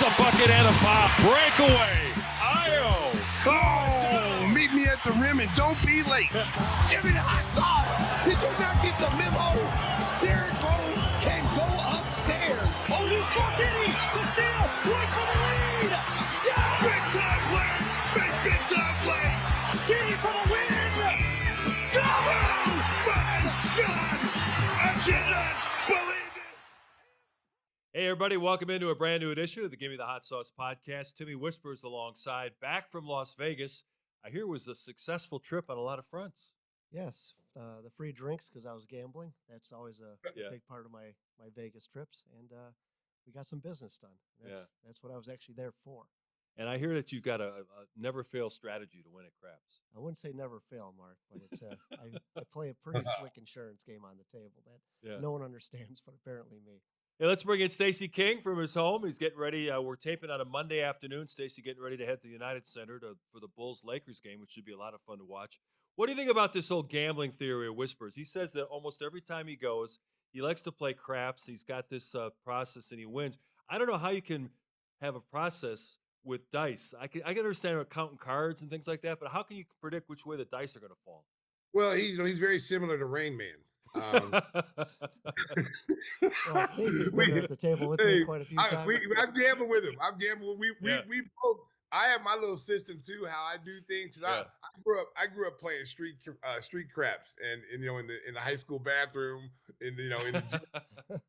a bucket and a foul. Breakaway. Io. Oh, meet me at the rim and don't be late. Give me the hot sauce. Did you not get the memo? Derrick Rose can go upstairs. Oh, he's Gimme. The steal. Wait for the lead. Yeah. Big time plays. Big time plays. Gimme for the win. Go! My God, I cannot believe it. Hey, everybody. Welcome into a brand new edition of the Gimme the Hot Sauce podcast. Timmy Whispers alongside, back from Las Vegas. I hear it was a successful trip on a lot of fronts. Yes, the free drinks because I was gambling. That's always a big part of my Vegas trips, and we got some business done. That's what I was actually there for. And I hear that you've got a never fail strategy to win at craps. I wouldn't say never fail, Mark, but it's I play a pretty slick insurance game on the table that no one understands, but apparently me. Hey, let's bring in Stacy King from his home. He's getting ready. We're taping on a Monday afternoon. Stacy getting ready to head to the United Center for the Bulls-Lakers game, which should be a lot of fun to watch. What do you think about this whole gambling theory of Whispers? He says that almost every time he goes, he likes to play craps. He's got this process and he wins. I don't know how you can have a process with dice. I can understand about counting cards and things like that, but how can you predict which way the dice are going to fall? Well, he's very similar to Rain Man. Well, Stacey's been there at the table with me quite a few times. I'm gambling with him. We both. I have my little system too, how I do things. I grew up playing street craps, and in the high school bathroom,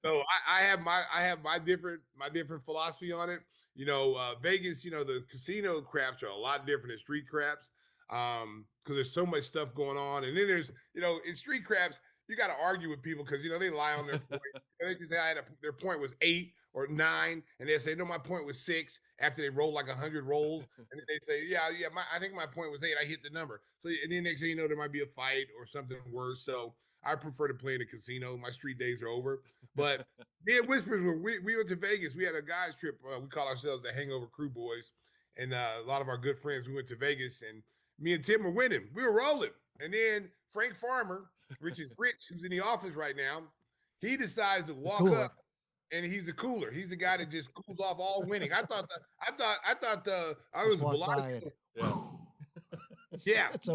so I have my different philosophy on it. Vegas, the casino craps are a lot different than street craps, because there's so much stuff going on, and then there's in street craps you got to argue with people because they lie on their point. They can say their point was 8 or 9, and they say no, my point was 6 after they roll like 100 rolls, and then they say I think my point was 8. I hit the number. So and then next thing you know there might be a fight or something worse. So I prefer to play in a casino. My street days are over. But me and Whispers, we went to Vegas. We had a guys trip. We call ourselves the Hangover Crew Boys, and a lot of our good friends. We went to Vegas, and me and Tim were winning. We were rolling, and then Frank Farmer, Rich, who's in the office right now, he decides to walk up, and he's a cooler. He's the guy that just cools off all winning. I thought was Bellagio.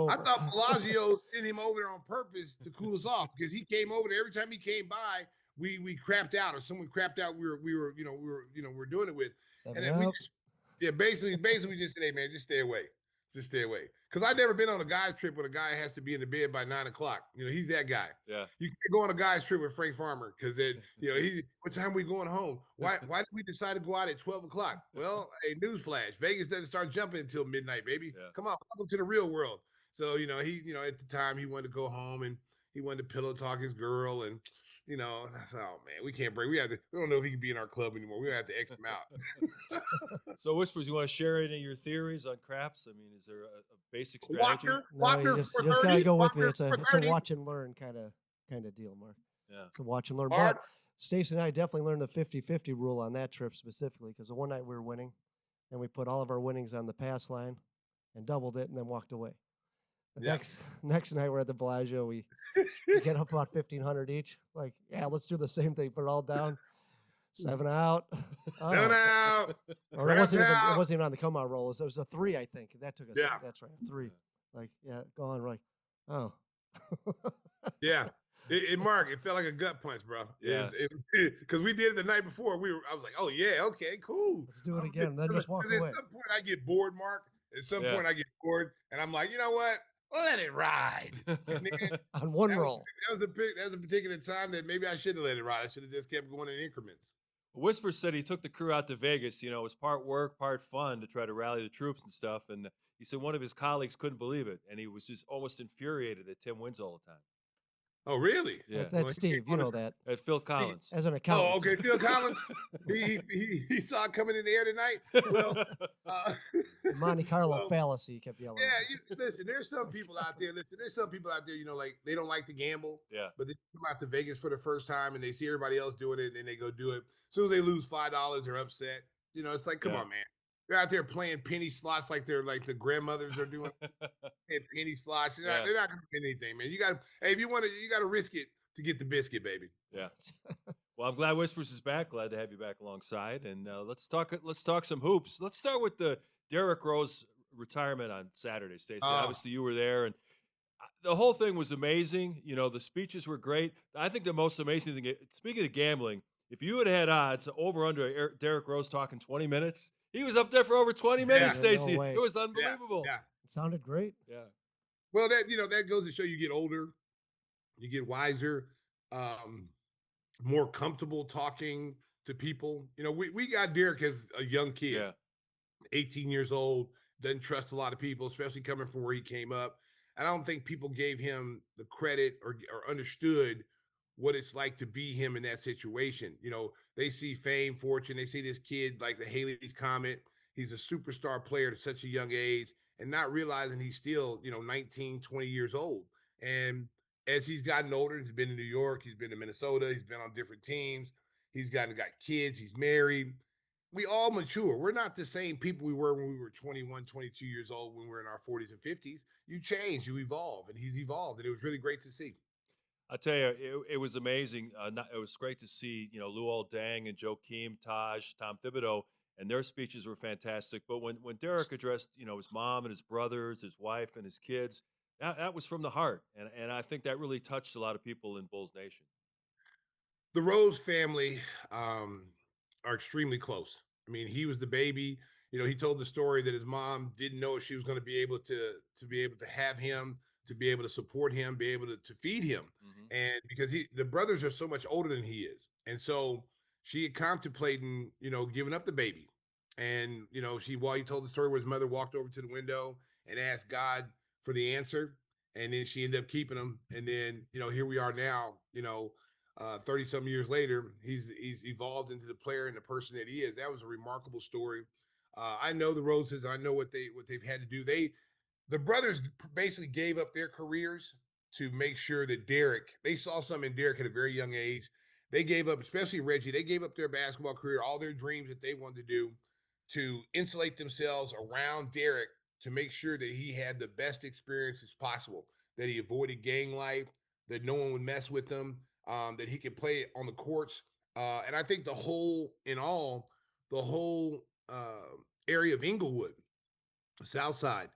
I thought Bellagio sent him over there on purpose to cool us off because he came over there every time he came by. We crapped out, or someone crapped out. We were doing it with, and then basically we just said, hey man, just stay away. Just stay away. Because I've never been on a guy's trip where the guy has to be in the bed by 9 o'clock. He's that guy. Yeah. You can't go on a guy's trip with Frank Farmer because what time are we going home? Why did we decide to go out at 12 o'clock? Well, hey, newsflash. Vegas doesn't start jumping until midnight, baby. Yeah. Come on, welcome to the real world. So, he at the time he wanted to go home and he wanted to pillow talk his girl and that's man, we can't break. We don't know if he can be in our club anymore. We have to X him out. So, Whispers, you want to share any of your theories on craps? I mean, is there a basic strategy? You just gotta go with me. It's a watch and learn kind of deal, Mark. Yeah, it's a watch and learn. But Stacey and I definitely learned the 50-50 rule on that trip specifically because the one night we were winning, and we put all of our winnings on the pass line, and doubled it, and then walked away. The next night we're at the Bellagio. We get up about 1,500 each. Like, let's do the same thing. Put it all down. 7 out. 7 out. Or it wasn't even on the come out roll. It was a 3, I think. That took us. Yeah. That's right. A 3. Like, go on. We're like, oh. Yeah. Mark, it felt like a gut punch, bro. Yeah. Because we did it the night before. I was like, oh yeah, okay, cool. Let's do it again. Then just walk away. At some point I get bored, Mark. At some point I get bored, and I'm like, you know what? Let it ride. On one roll. That was a particular time that maybe I shouldn't have let it ride. I should have just kept going in increments. Whisper said he took the crew out to Vegas. It was part work, part fun to try to rally the troops and stuff. And he said one of his colleagues couldn't believe it, and he was just almost infuriated that Tim wins all the time. Oh, really? Yeah. That's Steve. You know that. That's Phil Collins. As an accountant. Oh, okay. Phil Collins. he saw it coming in the air tonight. Well, Monte Carlo fallacy, he kept yelling. Yeah, listen, there's some people out there, like they don't like to gamble. Yeah. But they come out to Vegas for the first time and they see everybody else doing it and then they go do it. As soon as they lose $5, they're upset. It's like, come on, man. They're out there playing penny slots like the grandmothers are doing. Penny slots. They're not going to win anything, man. If you want to, you got to risk it to get the biscuit, baby. Yeah. Well, I'm glad Whispers is back. Glad to have you back alongside. And let's talk some hoops. Let's start with the Derrick Rose retirement on Saturday, Stacey. Obviously, you were there, and the whole thing was amazing. You know, the speeches were great. I think the most amazing thing, speaking of gambling, if you had odds over under Derrick Rose talking 20 minutes, he was up there for over 20 minutes, Stacey. No It was unbelievable. Yeah. It sounded great. Yeah. Well, that goes to show you get older, you get wiser, more comfortable talking to people. You know, we got Derrick as a young kid, 18 years old, doesn't trust a lot of people, especially coming from where he came up. And I don't think people gave him the credit or understood what it's like to be him in that situation. You know, they see fame, fortune, they see this kid like the Haley's Comet. He's a superstar player at such a young age and not realizing he's still, 19, 20 years old. And as he's gotten older, he's been in New York, he's been in Minnesota, he's been on different teams, he's got kids, he's married. We all mature. We're not the same people we were when we were 21, 22 years old, when we were in our 40s and 50s. You change, you evolve, and he's evolved, and it was really great to see. I'll tell you, it was amazing. It was great to see, Luol Deng and Joakim, Taj, Tom Thibodeau, and their speeches were fantastic. But when Derrick addressed, his mom and his brothers, his wife and his kids, that was from the heart. And I think that really touched a lot of people in Bulls Nation. The Rose family are extremely close. I mean, he was the baby. You know, he told the story that his mom didn't know if she was going to be able to have him, to be able to support him, be able to feed him. Mm-hmm. And because the brothers are so much older than he is. And so she had contemplating, giving up the baby. And, while he told the story where his mother walked over to the window and asked God for the answer. And then she ended up keeping him. And then, here we are now, 30 some years later, he's evolved into the player and the person that he is. That was a remarkable story. I know the Roses. I know what they've had to do. The brothers basically gave up their careers to make sure that they saw something in Derrick at a very young age. They gave up, especially Reggie, they gave up their basketball career, all their dreams that they wanted to do, to insulate themselves around Derrick to make sure that he had the best experiences possible, that he avoided gang life, that no one would mess with him, that he could play on the courts. And I think the whole area of Inglewood, the South Side,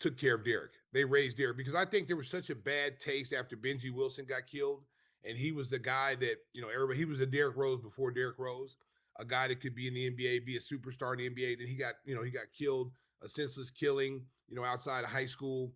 took care of Derrick. They raised Derrick because I think there was such a bad taste after Benji Wilson got killed. And he was the guy that, he was a Derrick Rose before Derrick Rose, a guy that could be in the NBA, be a superstar in the NBA. Then he got killed, a senseless killing, outside of high school,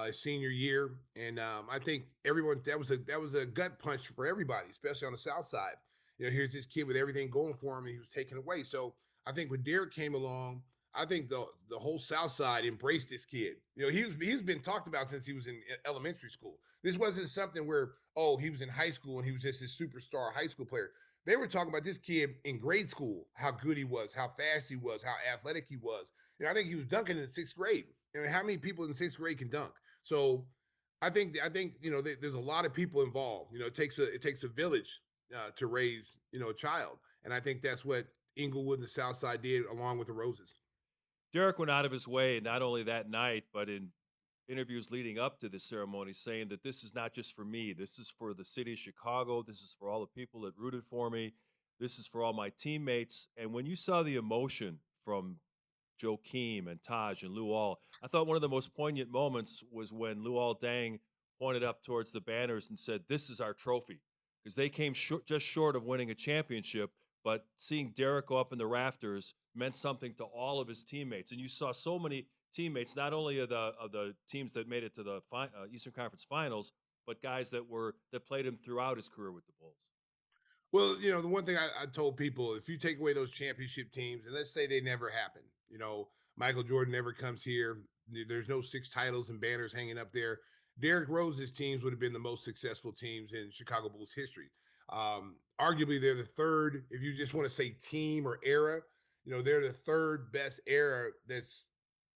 his senior year. And I think everyone, that was a gut punch for everybody, especially on the South Side. Here's this kid with everything going for him and he was taken away. So I think when Derrick came along, I think the whole South Side embraced this kid. He's been talked about since he was in elementary school. This wasn't something where, he was in high school and he was just this superstar high school player. They were talking about this kid in grade school, how good he was, how fast he was, how athletic he was. I think he was dunking in sixth grade. How many people in sixth grade can dunk? So I think there's a lot of people involved. It takes a village to raise a child, and I think that's what Inglewood and the South Side did, along with the Roses. Derrick went out of his way, not only that night, but in interviews leading up to the ceremony, saying that this is not just for me. This is for the city of Chicago. This is for all the people that rooted for me. This is for all my teammates. And when you saw the emotion from Joakim and Taj and Luol, I thought one of the most poignant moments was when Luol Deng pointed up towards the banners and said, "This is our trophy," because they came just short of winning a championship. But seeing Derrick go up in the rafters meant something to all of his teammates. And you saw so many teammates, not only of the teams that made it to the Eastern Conference Finals, but guys that played him throughout his career with the Bulls. Well, the one thing I told people, if you take away those championship teams, and let's say they never happen, Michael Jordan never comes here, there's no 6 titles and banners hanging up there, Derrick Rose's teams would have been the most successful teams in Chicago Bulls history. Arguably, they're the third, if you just want to say team or era, they're the third best era that's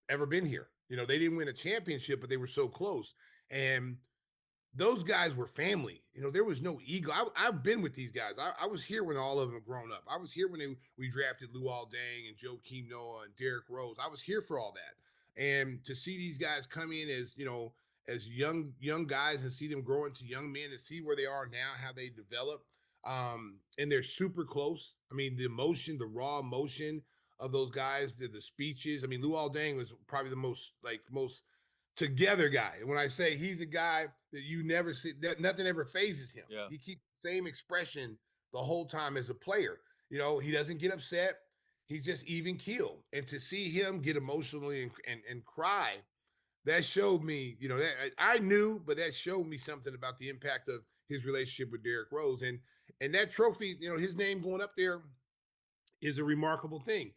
ever been here. They didn't win a championship, but they were so close. And those guys were family. There was no ego. I've been with these guys. I was here when all of them were grown up. I was here when we drafted Luol Deng and Joakim Noah and Derrick Rose. I was here for all that. And to see these guys come in as young guys and see them grow into young men and see where they are now, how they develop. And they're super close. I mean, the emotion, the raw emotion of those guys, the speeches. I mean, Luol Deng was probably the most together guy. And when I say he's a guy that you never see, that nothing ever phases him. Yeah. He keeps the same expression the whole time as a player. You know, he doesn't get upset. He's just even keel. And to see him get emotionally and cry, that showed me, you know, that I knew, but that showed me something about the impact of his relationship with Derrick Rose. And that trophy, you know, his name going up there is a remarkable thing.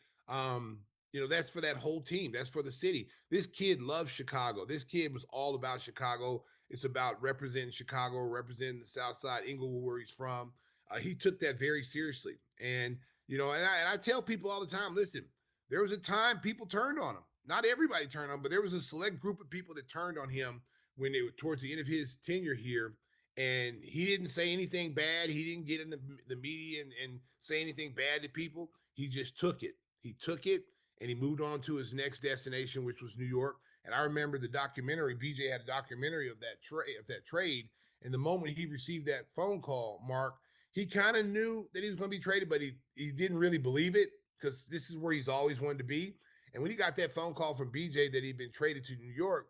You know, that's for that whole team. That's for the city. This kid loves Chicago. This kid was all about Chicago. It's about representing Chicago, representing the South Side, Inglewood, where he's from. He took that very seriously. And, you know, and I tell people all the time, listen, there was a time people turned on him. Not everybody turned on him, but there was a select group of people that turned on him when they were towards the end of his tenure here. And he didn't say anything bad. He didn't get in the media and say anything bad to people. He just took it. He took it and he moved on to his next destination, which was New York. And I remember the documentary. BJ had a documentary of that trade. And the moment he received that phone call, Mark, he kind of knew that he was going to be traded, but he didn't really believe it because this is where he's always wanted to be. And when he got that phone call from BJ that he'd been traded to New York,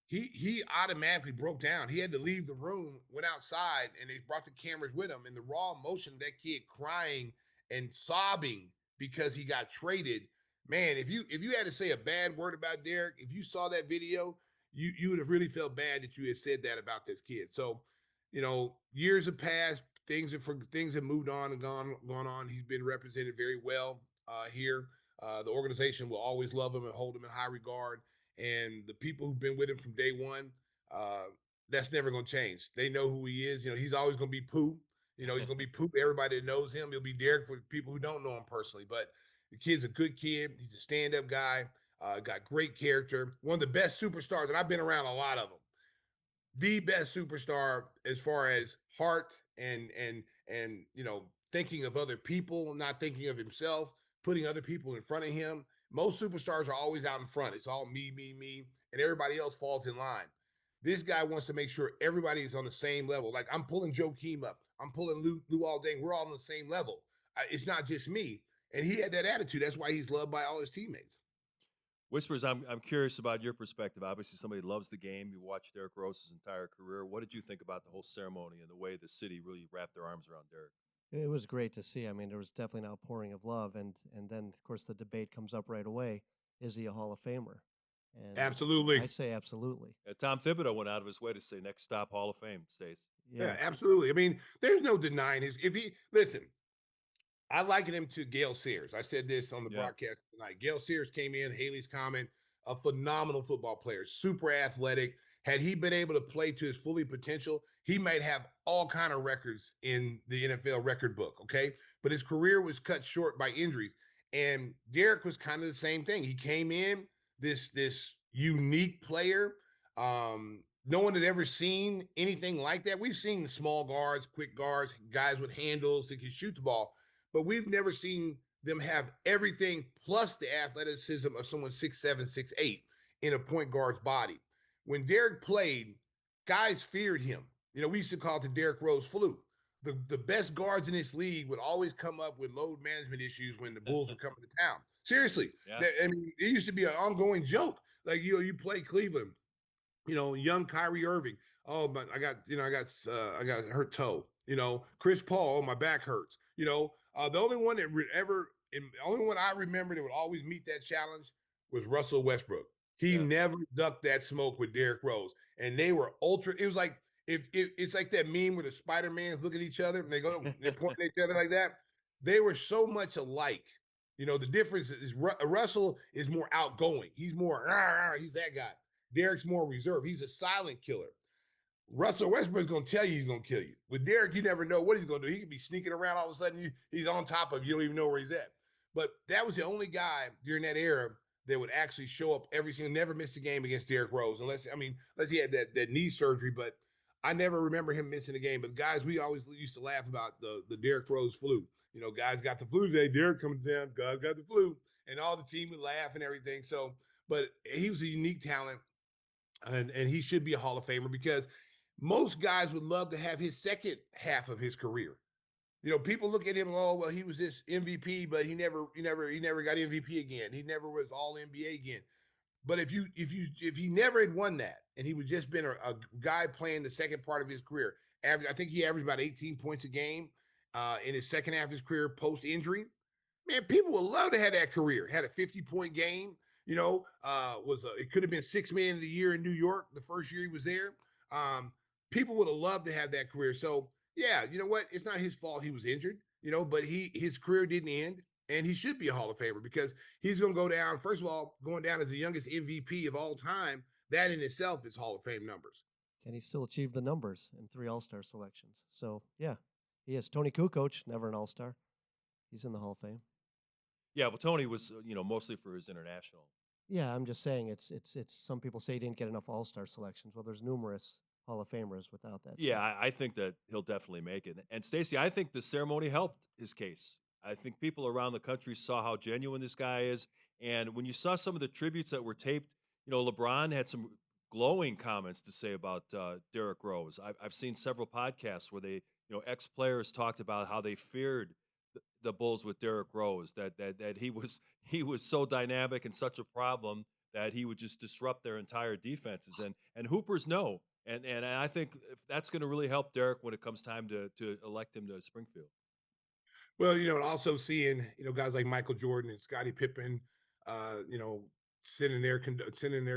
he automatically broke down. He had to leave the room, went outside, and they brought the cameras with him. And the raw emotion of that kid crying and sobbing because he got traded. Man, if you had to say a bad word about Derrick, if you saw that video, you would have really felt bad that you had said that about this kid. So, you know, years have passed, things have moved on and gone on. He's been represented very well here. The organization will always love him and hold him in high regard. And the people who've been with him from day one, that's never going to change. They know who he is. You know, he's always going to be Pooh. You know, he's going to be Pooh. Everybody that knows him, he'll be Derrick for people who don't know him personally. But the kid's a good kid. He's a stand-up guy. Got great character. One of the best superstars, and I've been around a lot of them. The best superstar as far as heart and you know, thinking of other people, not thinking of himself, putting other people in front of him. Most superstars are always out in front. It's all me, and everybody else falls in line. This guy wants to make sure everybody is on the same level. Like I'm pulling Joakim up. I'm pulling Luol Deng. We're all on the same level. It's not just me. And he had that attitude. That's why he's loved by all his teammates. Whispers, I'm curious about your perspective. Obviously, somebody loves the game. You watched Derrick Rose's entire career. What did you think about the whole ceremony and the way the city really wrapped their arms around Derrick? It was great to see. I mean, there was definitely an outpouring of love, and then of course the debate comes up right away: is he a Hall of Famer? And absolutely, I say absolutely. Tom Thibodeau went out of his way to say next stop Hall of Fame, Stace. Yeah, absolutely. I mean, there's no denying his. If he listen, I liken him to Gale Sayers. I said this on the broadcast tonight. Gale Sayers came in, Haley's comment, a phenomenal football player, super athletic. Had he been able to play to his fully potential, he might have all kind of records in the NFL record book, okay? But his career was cut short by injuries. And Derrick was kind of the same thing. He came in, this unique player. No one had ever seen anything like that. We've seen small guards, quick guards, guys with handles that can shoot the ball, but we've never seen them have everything plus the athleticism of someone 6'7", 6'8" in a point guard's body. When Derrick played, guys feared him. You know, we used to call it the Derrick Rose flu. The best guards in this league would always come up with load management issues when the Bulls would come to town. Seriously. I mean, it used to be an ongoing joke. Like, you play Cleveland, you know, young Kyrie Irving. Oh, but I got a hurt toe. You know, Chris Paul, my back hurts. You know, the only one that the only one I remember that would always meet that challenge was Russell Westbrook. He never ducked that smoke with Derrick Rose, and they were ultra. It was like it's like that meme where the Spider-Mans look at each other and they're pointing at each other like that. They were so much alike. You know, the difference is Russell is more outgoing. He's more he's that guy. Derrick's more reserved. He's a silent killer. Russell Westbrook's going to tell you he's going to kill you. With Derrick, you never know what he's going to do. He could be sneaking around. All of a sudden, he's on top of you. You don't even know where he's at. But that was the only guy during that era that would actually show up every single, never missed a game against Derrick Rose. Unless he had that knee surgery. But I never remember him missing a game. But guys, we always used to laugh about the Derrick Rose flu. You know, guys got the flu today. Derrick coming down. Guys got the flu. And all the team would laugh and everything. So, but he was a unique talent. And he should be a Hall of Famer because most guys would love to have his second half of his career. People look at him, oh, well, he was this MVP, but he never got MVP again. He never was all NBA again. But if he never had won that, and he would just been a guy playing the second part of his career, I think he averaged about 18 points a game in his second half of his career post injury. Man, people would love to have that career. Had a 50-point game. It could have been sixth man of the year in New York the first year he was there. People would have loved to have that career. So yeah, you know what? It's not his fault he was injured. But his career didn't end. And he should be a Hall of Famer because he's going to go down, first of all, going down as the youngest MVP of all time. That in itself is Hall of Fame numbers. And he still achieved the numbers in 3 All-Star selections. So, yeah, he is. Tony Kukoc, never an All-Star. He's in the Hall of Fame. Yeah, well, Tony was, mostly for his international. Yeah, I'm just saying it's some people say he didn't get enough All-Star selections. Well, there's numerous Hall of Famers without that. Yeah, I think that he'll definitely make it. And Stacey, I think the ceremony helped his case. I think people around the country saw how genuine this guy is. And when you saw some of the tributes that were taped, LeBron had some glowing comments to say about Derrick Rose. I've seen several podcasts where they, ex-players talked about how they feared the Bulls with Derrick Rose, that he was so dynamic and such a problem that he would just disrupt their entire defenses. And Hoopers know. And I think if that's going to really help Derrick when it comes time to elect him to Springfield. Well, and also seeing, guys like Michael Jordan and Scottie Pippen, sending their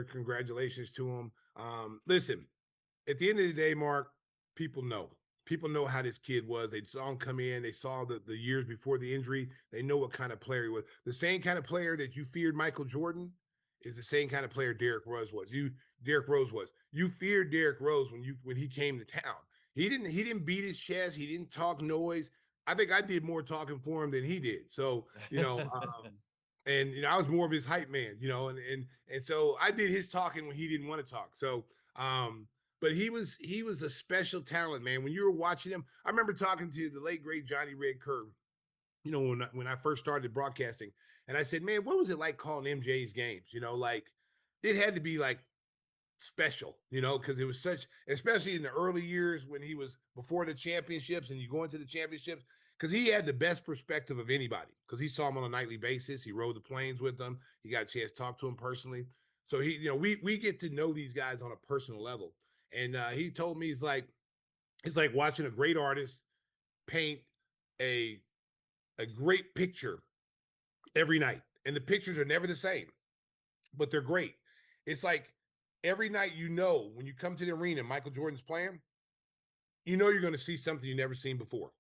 congratulations to him. Listen, at the end of the day, Mark, people know how this kid was. They saw him come in. They saw the years before the injury. They know what kind of player he was. The same kind of player that you feared Michael Jordan is the same kind of player Derrick Rose was. You feared Derrick Rose when he came to town. He didn't beat his chest. He didn't talk noise. I think I did more talking for him than he did. So, I was more of his hype man, and so I did his talking when he didn't want to talk. So, but he was a special talent, man. When you were watching him, I remember talking to the late great Johnny Red Kerr, when I first started broadcasting, and I said, man, what was it like calling MJ's games? It had to be like special, because it was especially in the early years when he was before the championships and you go into the championships, because he had the best perspective of anybody, because he saw him on a nightly basis. He rode the planes with them. He got a chance to talk to him personally. So we get to know these guys on a personal level. And he told me it's like watching a great artist paint a great picture every night. And the pictures are never the same, but they're great. It's like every night, when you come to the arena, Michael Jordan's playing, you're going to see something you've never seen before.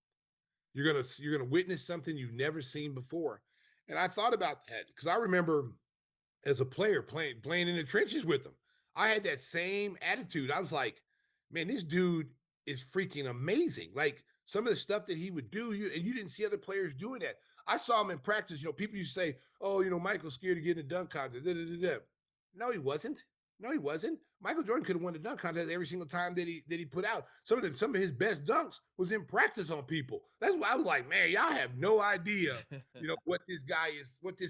You're going to witness something you've never seen before. And I thought about that because I remember as a player playing in the trenches with him. I had that same attitude. I was like, man, this dude is freaking amazing. Like some of the stuff that he would do, you didn't see other players doing that. I saw him in practice. People used to say, oh, Michael's scared to get in a dunk contest. No, he wasn't. Michael Jordan could have won the dunk contest every single time that he put out. Some of his best dunks was in practice on people. That's why I was like, man, y'all have no idea, what this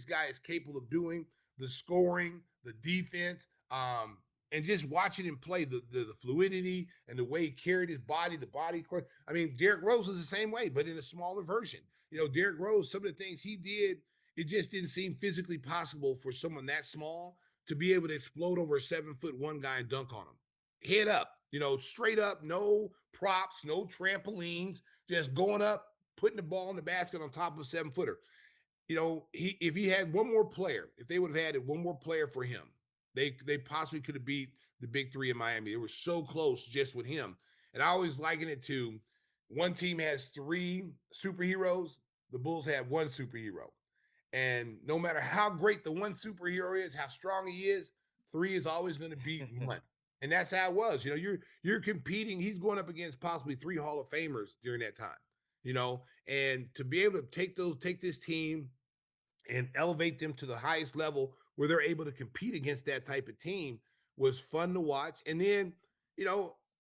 guy is capable of doing. The scoring, the defense, and just watching him play, the fluidity and the way he carried his body, the body. I mean, Derrick Rose was the same way, but in a smaller version. Derrick Rose, some of the things he did, it just didn't seem physically possible for someone that small to be able to explode over a 7'1" guy and dunk on him. Head up, straight up, no props, no trampolines, just going up, putting the ball in the basket on top of a 7-footer. If he had one more player, if they would have added one more player for him, they possibly could have beat the big three in Miami. They were so close just with him. And I always liken it to one team has 3 superheroes, the Bulls have 1 superhero. And no matter how great the one superhero is, how strong he is, 3 is always going to beat 1. And that's how it was. You're competing. He's going up against possibly 3 Hall of Famers during that time, and to be able to take this team and elevate them to the highest level where they're able to compete against that type of team was fun to watch. And then,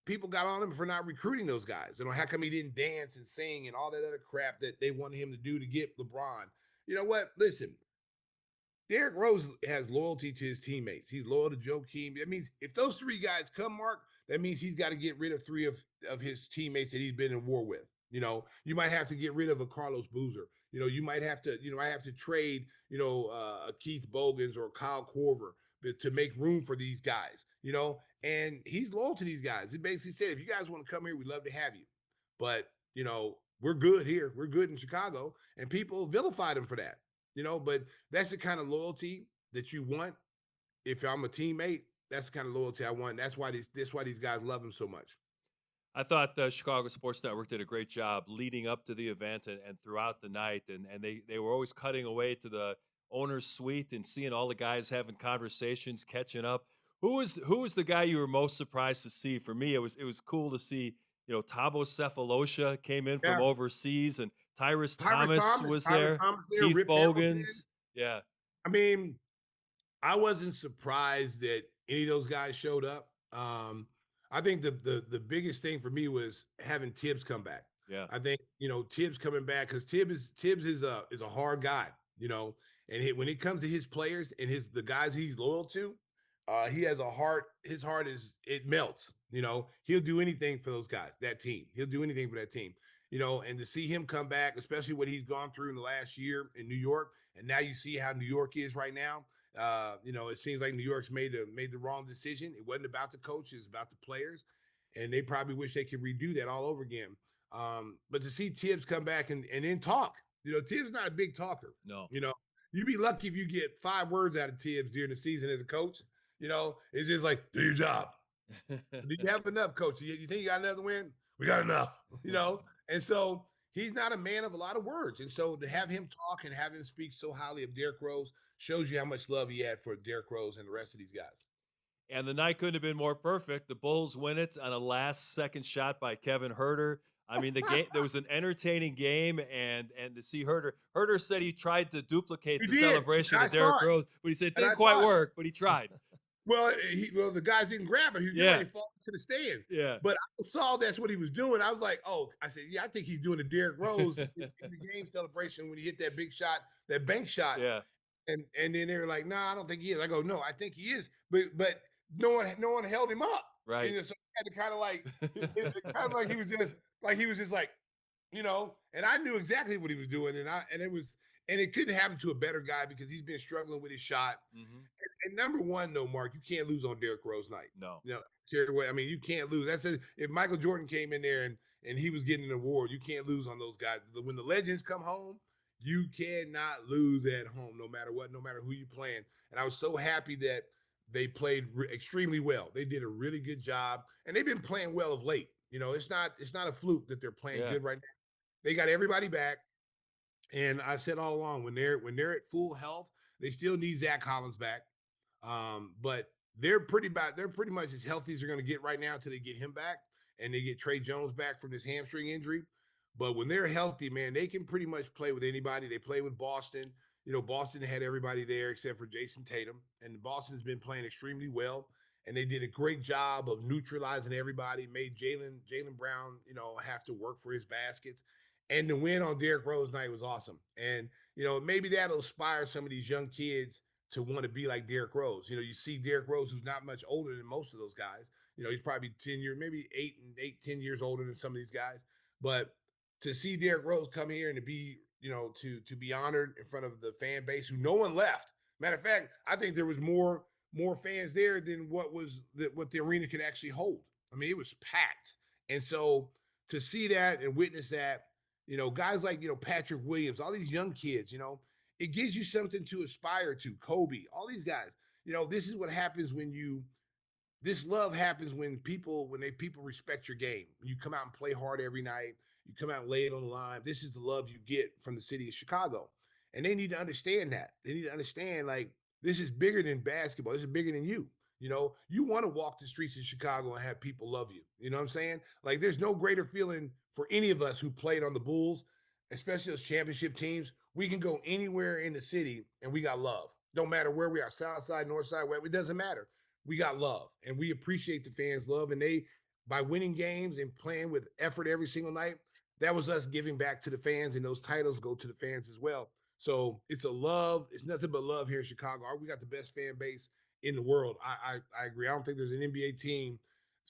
people got on him for not recruiting those guys. How come he didn't dance and sing and all that other crap that they wanted him to do to get LeBron? You know what? Listen, Derrick Rose has loyalty to his teammates. He's loyal to Joakim. That means if those 3 guys come, Mark, that means he's got to get rid of 3 of his teammates that he's been in war with. You might have to get rid of a Carlos Boozer. You might have to, I have to trade, a Keith Bogans or Kyle Korver to make room for these guys, and he's loyal to these guys. He basically said, if you guys want to come here, we'd love to have you. But, we're good here. We're good in Chicago. And people vilified him for that, but that's the kind of loyalty that you want. If I'm a teammate, that's the kind of loyalty I want. That's why these guys love him so much. I thought the Chicago Sports Network did a great job leading up to the event and throughout the night, and they were always cutting away to the owner's suite and seeing all the guys having conversations, catching up. Who was the guy you were most surprised to see? For me, it was cool to see. Thabo Cephalosha came in from overseas, and Tyrus Thomas was there. Keith Rip Bogans, yeah. I mean, I wasn't surprised that any of those guys showed up. I think the biggest thing for me was having Thibs come back. Yeah. I think, Thibs coming back, because Thibs is a hard guy, and when it comes to his players and the guys he's loyal to, he has a heart. His heart it melts. He'll do anything for those guys, that team. He'll do anything for that team. And to see him come back, especially what he's gone through in the last year in New York, and now you see how New York is right now. It seems like New York's made the wrong decision. It wasn't about the coach, it was about the players, and they probably wish they could redo that all over again. But to see Thibs come back and then talk, Thibs is not a big talker. No. You'd be lucky if you get 5 words out of Thibs during the season as a coach. It's just like, do your job. Do you have enough, coach? You think you got another win? We got enough, And so he's not a man of a lot of words. And so to have him talk and have him speak so highly of Derrick Rose shows you how much love he had for Derrick Rose and the rest of these guys. And the night couldn't have been more perfect. The Bulls win it on a last-second shot by Kevin Huerter. I mean, the game. There was an entertaining game, and to see Huerter. Huerter said he tried to duplicate the celebration of Derrick Rose, but he said it didn't quite work. But he tried. Well, the guys didn't grab him. He was ready to fall to the stands. Yeah. But I saw that's what he was doing. I was like, I said, I think he's doing the Derrick Rose in the game celebration when he hit that big shot, that bank shot. Yeah. And then they were like, "Nah, I don't think he is." I go, "No, I think he is." But no one held him up. Right. So he had to kind of like, he was just like, And I knew exactly what he was doing, and it couldn't happen to a better guy because he's been struggling with his shot. Mm-hmm. And number one, though, Mark, you can't lose on Derrick Rose night. No. I mean, you can't lose. If Michael Jordan came in there and he was getting an award, you can't lose on those guys. When the legends come home, you cannot lose at home, no matter what, no matter who you're playing. And I was so happy that they played extremely well. They did a really good job, and they've been playing well of late. It's not a fluke that they're playing good right now. They got everybody back, and I said all along when they're at full health, they still need Zach Collins back, but they're pretty much as healthy as they're going to get right now until they get him back and they get Trey Jones back from this hamstring injury. But when they're healthy, man, they can pretty much play with anybody. They play with Boston. Boston had everybody there except for Jason Tatum. And Boston's been playing extremely well. And they did a great job of neutralizing everybody, made Jaylen Brown, have to work for his baskets. And the win on Derrick Rose night was awesome. And, maybe that'll inspire some of these young kids to want to be like Derrick Rose. You see Derrick Rose, who's not much older than most of those guys. He's probably 10 years, maybe 10 years older than some of these guys. But to see Derrick Rose come here and to be, to be honored in front of the fan base who no one left. Matter of fact, I think there was more fans there than what the arena could actually hold. I mean, it was packed. And so to see that and witness that, guys like, Patrick Williams, all these young kids, it gives you something to aspire to. Kobe, all these guys, this is what happens this love happens when people respect your game. You come out and play hard every night. You come out and lay it on the line. This is the love you get from the city of Chicago. And they need to understand that. They need to understand, like, this is bigger than basketball. This is bigger than you. You want to walk the streets of Chicago and have people love you. You know what I'm saying? Like, there's no greater feeling for any of us who played on the Bulls, especially those championship teams. We can go anywhere in the city and we got love. Don't matter where we are, south side, north side, west, it doesn't matter. We got love, and we appreciate the fans' love. And by winning games and playing with effort every single night, that was us giving back to the fans, and those titles go to the fans as well. So it's nothing but love here in Chicago. We got the best fan base in the world. I agree. I don't think there's an NBA team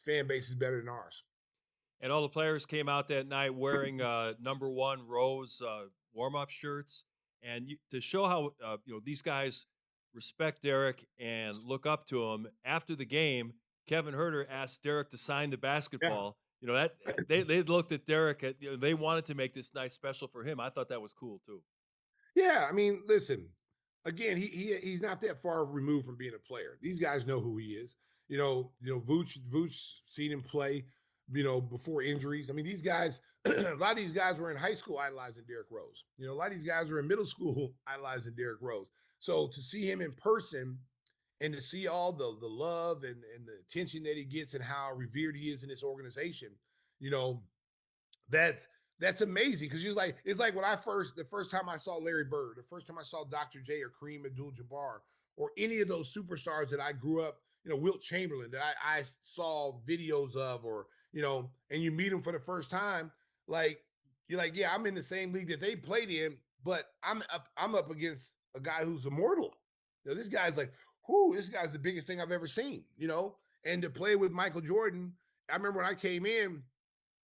fan base is better than ours. And all the players came out that night wearing number 1 Rose warm-up shirts. And to show how these guys respect Derrick and look up to him, after the game, Kevin Herter asked Derrick to sign the Yeah. basketball. That they looked at Derrick. They wanted to make this night special for him. I thought that was cool too. Yeah, I mean, listen, again, he's not that far removed from being a player. These guys know who he is. Vooch seen him play, before injuries. I mean, these guys, a lot of these guys were in high school idolizing Derrick Rose. A lot of these guys were in middle school idolizing Derrick Rose. So to see him in person and to see all the love and the attention that he gets and how revered he is in this organization, you know, that that's amazing because it's like when the first time I saw Larry Bird, the first time I saw Dr. J or Kareem Abdul-Jabbar or any of those superstars that I grew up, Wilt Chamberlain that I saw videos of, or and you meet them for the first time, like you're like, yeah, I'm in the same league that they played in, but I'm up against a guy who's immortal. This guy's like, whoo, this guy's the biggest thing I've ever seen, and to play with Michael Jordan. I remember when I came in,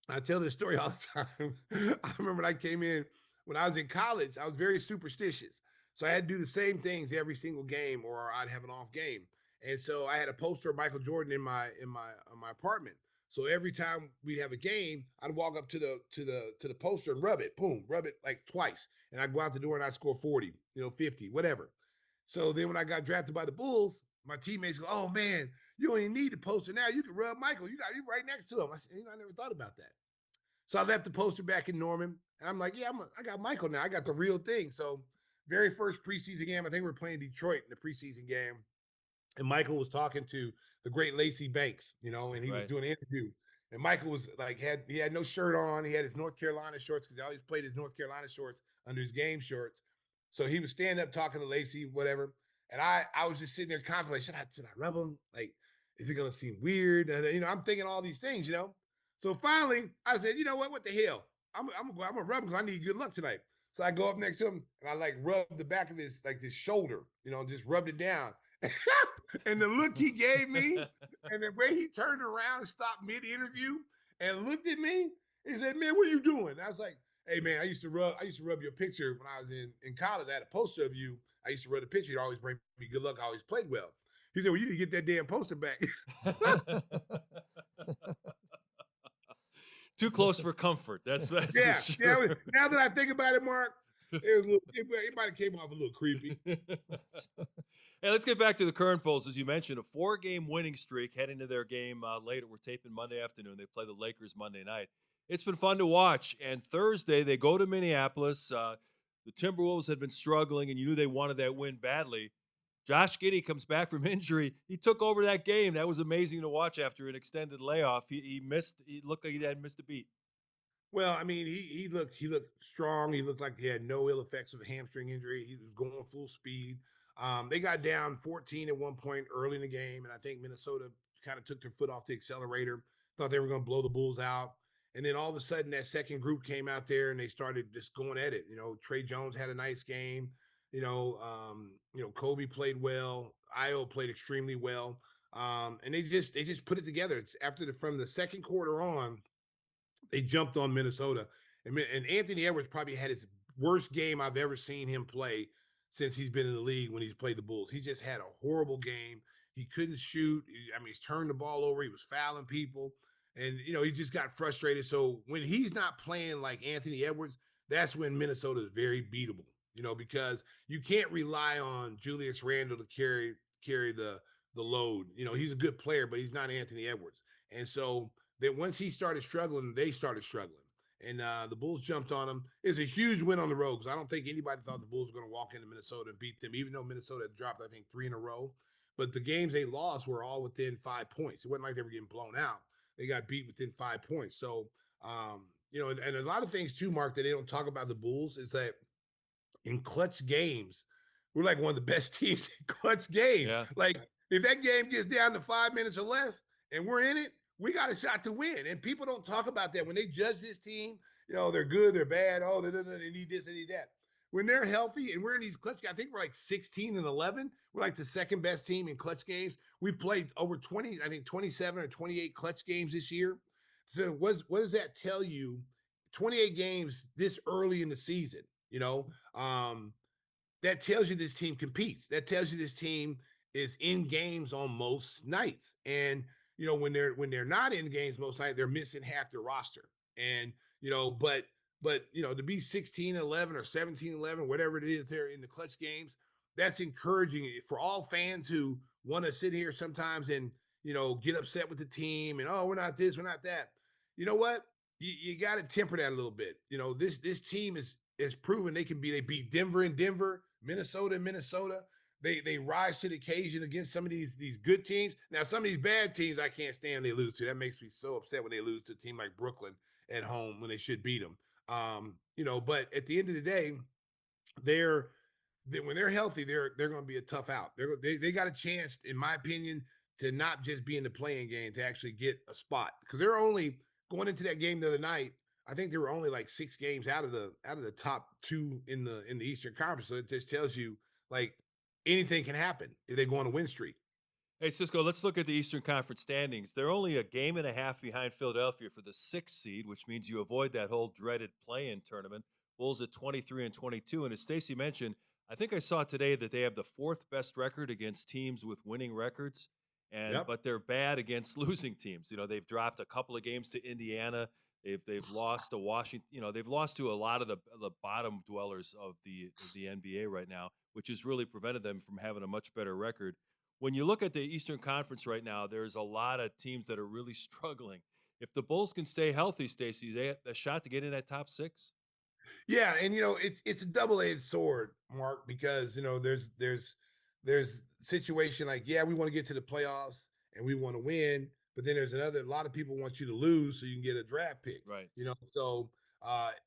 I tell this story all the time. I remember when I came in when I was in college, I was very superstitious. So I had to do the same things every single game, or I'd have an off game. And so I had a poster of Michael Jordan in my apartment. So every time we'd have a game, I'd walk up to the poster and rub it, boom, rub it like twice. And I'd go out the door and I'd score 40, 50, whatever. So then when I got drafted by the Bulls, my teammates go, "Oh man, you don't even need the poster now. You can rub Michael. You right next to him." I said, I never thought about that. So I left the poster back in Norman, and I'm like, "Yeah, I got Michael now. I got the real thing." So very first preseason game, I think we were playing Detroit in the preseason game, and Michael was talking to the great Lacey Banks, and he was doing an interview. And Michael was like, he had no shirt on. He had his North Carolina shorts because he always played his North Carolina shorts under his game shorts. So he was standing up talking to Lacey, whatever. And I was just sitting there contemplating, should I rub him? Like, is it going to seem weird? And, I'm thinking all these things, So finally, I said, you know what the hell? I'm going to rub him because I need good luck tonight. So I go up next to him and I like rub the back of his shoulder, just rubbed it down. And the look he gave me and the way he turned around and stopped mid-interview and looked at me, he said, "Man, what are you doing?" And I was like, "Hey man, I used to rub your picture when I was in college. I had a poster of you. I used to rub the picture. You always bring me good luck. I always played well." He said, "Well, you need to get that damn poster back." Too close for comfort. That's yeah, for sure. Yeah. Now that I think about it, Mark, it might have came off a little creepy. Hey, let's get back to the current polls. As you mentioned, a 4-game winning streak heading to their game later. We're taping Monday afternoon. They play the Lakers Monday night. It's been fun to watch. And Thursday, they go to Minneapolis. The Timberwolves had been struggling, and you knew they wanted that win badly. Josh Giddey comes back from injury. He took over that game. That was amazing to watch after an extended layoff. He looked like he hadn't missed a beat. Well, I mean, he looked strong. He looked like he had no ill effects of a hamstring injury. He was going full speed. They got down 14 at one point early in the game, and I think Minnesota kind of took their foot off the accelerator, thought they were going to blow the Bulls out. And then all of a sudden, that second group came out there and they started just going at it. Trey Jones had a nice game. Kobe played well. Io played extremely well. And they just put it together. It's from the second quarter on, they jumped on Minnesota. And Anthony Edwards probably had his worst game I've ever seen him play since he's been in the league when he's played the Bulls. He just had a horrible game. He couldn't shoot. He's turned the ball over. He was fouling people. And, he just got frustrated. So when he's not playing like Anthony Edwards, that's when Minnesota is very beatable, because you can't rely on Julius Randle to carry the load. He's a good player, but he's not Anthony Edwards. And so that once he started struggling, they started struggling. And the Bulls jumped on him. It's a huge win on the road because I don't think anybody thought the Bulls were going to walk into Minnesota and beat them, even though Minnesota had dropped, I think, 3 in a row. But the games they lost were all within 5 points. It wasn't like they were getting blown out. They got beat within 5 points. So, and a lot of things too, Mark, that they don't talk about the Bulls is that in clutch games, we're like one of the best teams in clutch games. Yeah. Like if that game gets down to 5 minutes or less and we're in it, we got a shot to win. And people don't talk about that. When they judge this team, they're good, they're bad. Oh, they need this, they need that. When they're healthy and we're in these clutch games, I think we're like 16 and 11. We're like the second best team in clutch games. We played over 20, I think 27 or 28 clutch games this year. So what does that tell you? 28 games this early in the season, that tells you this team competes. That tells you this team is in games on most nights. And when they're not in games most nights, they're missing half their roster. And but to be 16-11 or 17-11, whatever it is, they're in the clutch games. That's encouraging for all fans who want to sit here sometimes and get upset with the team and, oh, we're not this, we're not that. You know what? You got to temper that a little bit. This team is proven they beat Denver in Denver, Minnesota in Minnesota. They rise to the occasion against some of these good teams. Now, some of these bad teams I can't stand they lose to. That makes me so upset when they lose to a team like Brooklyn at home when they should beat them. But at the end of the day, when they're healthy, they're going to be a tough out. They got a chance, in my opinion, to not just be in the playing game, to actually get a spot, because they're only going into that game the other night. I think they were only like 6 games out of the top 2 in the Eastern Conference. So it just tells you like anything can happen if they go on a win streak. Hey, Cisco, let's look at the Eastern Conference standings. They're only a game and a half behind Philadelphia for the 6th seed, which means you avoid that whole dreaded play-in tournament. Bulls at 23-22, and as Stacey mentioned, I think I saw today that they have the 4th best record against teams with winning records, but they're bad against losing teams. They've dropped a couple of games to Indiana. They've lost to Washington. They've lost to a lot of the bottom dwellers of the NBA right now, which has really prevented them from having a much better record. When you look at the Eastern Conference right now, there's a lot of teams that are really struggling. If the Bulls can stay healthy, Stacey, they have a shot to get in that top 6. Yeah, and it's a double-edged sword, Mark, because there's situation like, yeah, we want to get to the playoffs and we want to win, but then there's a lot of people want you to lose so you can get a draft pick. Right. So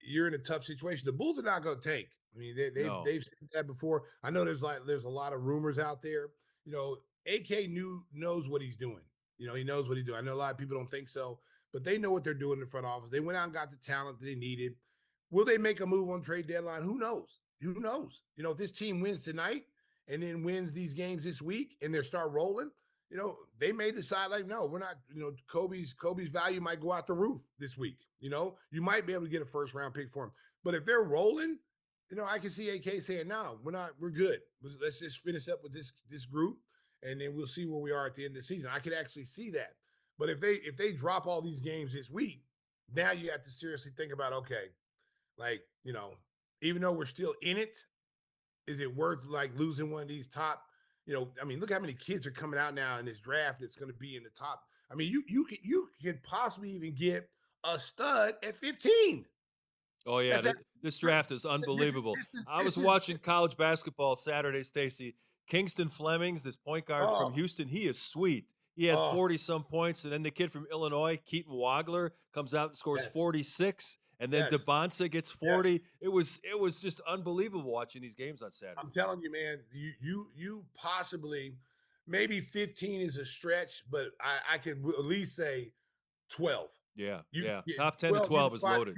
you're in a tough situation. The Bulls are not going to tank. I mean, they've said that before. I know there's a lot of rumors out there. AK knows what he's doing. He knows what he's doing. I know a lot of people don't think so, but they know what they're doing in the front office. They went out and got the talent that they needed. Will they make a move on trade deadline? Who knows? Who knows? If this team wins tonight and then wins these games this week and they start rolling, they may decide like, no, we're not, Kobe's value might go out the roof this week. You might be able to get a 1st round pick for him. But if they're rolling, I can see AK saying, no, we're good. Let's just finish up with this group and then we'll see where we are at the end of the season. I could actually see that. But if they drop all these games this week, now you have to seriously think about, okay, like, even though we're still in it, is it worth like losing one of these top, I mean, look how many kids are coming out now in this draft that's going to be in the top. I mean, you could possibly even get a stud at 15. Oh, yeah. This draft is unbelievable. I was watching college basketball Saturday, Stacey. Kingston Flemings, this point guard from Houston, he is sweet. He had 40-some points, and then the kid from Illinois, Keaton Wagler, comes out and scores 46. And then DeBonce gets 40. Yes. It was just unbelievable watching these games on Saturday. I'm telling you, man, you possibly, maybe 15 is a stretch, but I could at least say 12. Yeah, top 10 to 12 is loaded.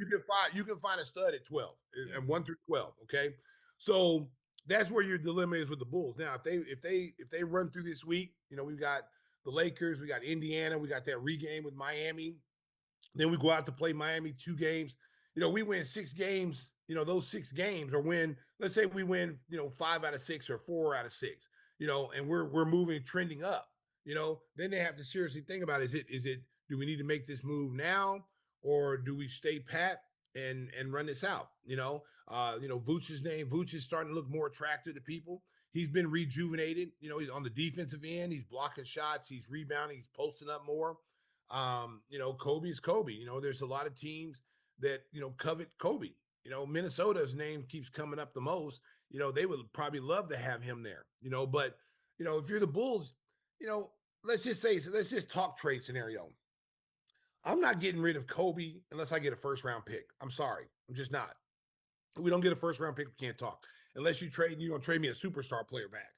You can find a stud at 12, and 1 through 12. Okay, so that's where your dilemma is with the Bulls. Now, if they run through this week, we've got the Lakers, we got Indiana, we got that regame with Miami. Then we go out to play Miami 2 games. We win 6 games, those 6 games, or let's say we win, 5 out of 6 or 4 out of 6, and we're trending up, then they have to seriously think about, do we need to make this move now, or do we stay pat and run this out? Vooch's name, Vooch is starting to look more attractive to people. He's been rejuvenated. He's on the defensive end. He's blocking shots. He's rebounding. He's posting up more. Kobe is Kobe. There's a lot of teams that, covet Kobe. Minnesota's name keeps coming up the most. They would probably love to have him there, but, if you're the Bulls, let's just talk trade scenario. I'm not getting rid of Kobe unless I get a 1st round pick. I'm sorry. I'm just not. If we don't get a 1st round pick, we can't talk. Unless you're going to trade me a superstar player back.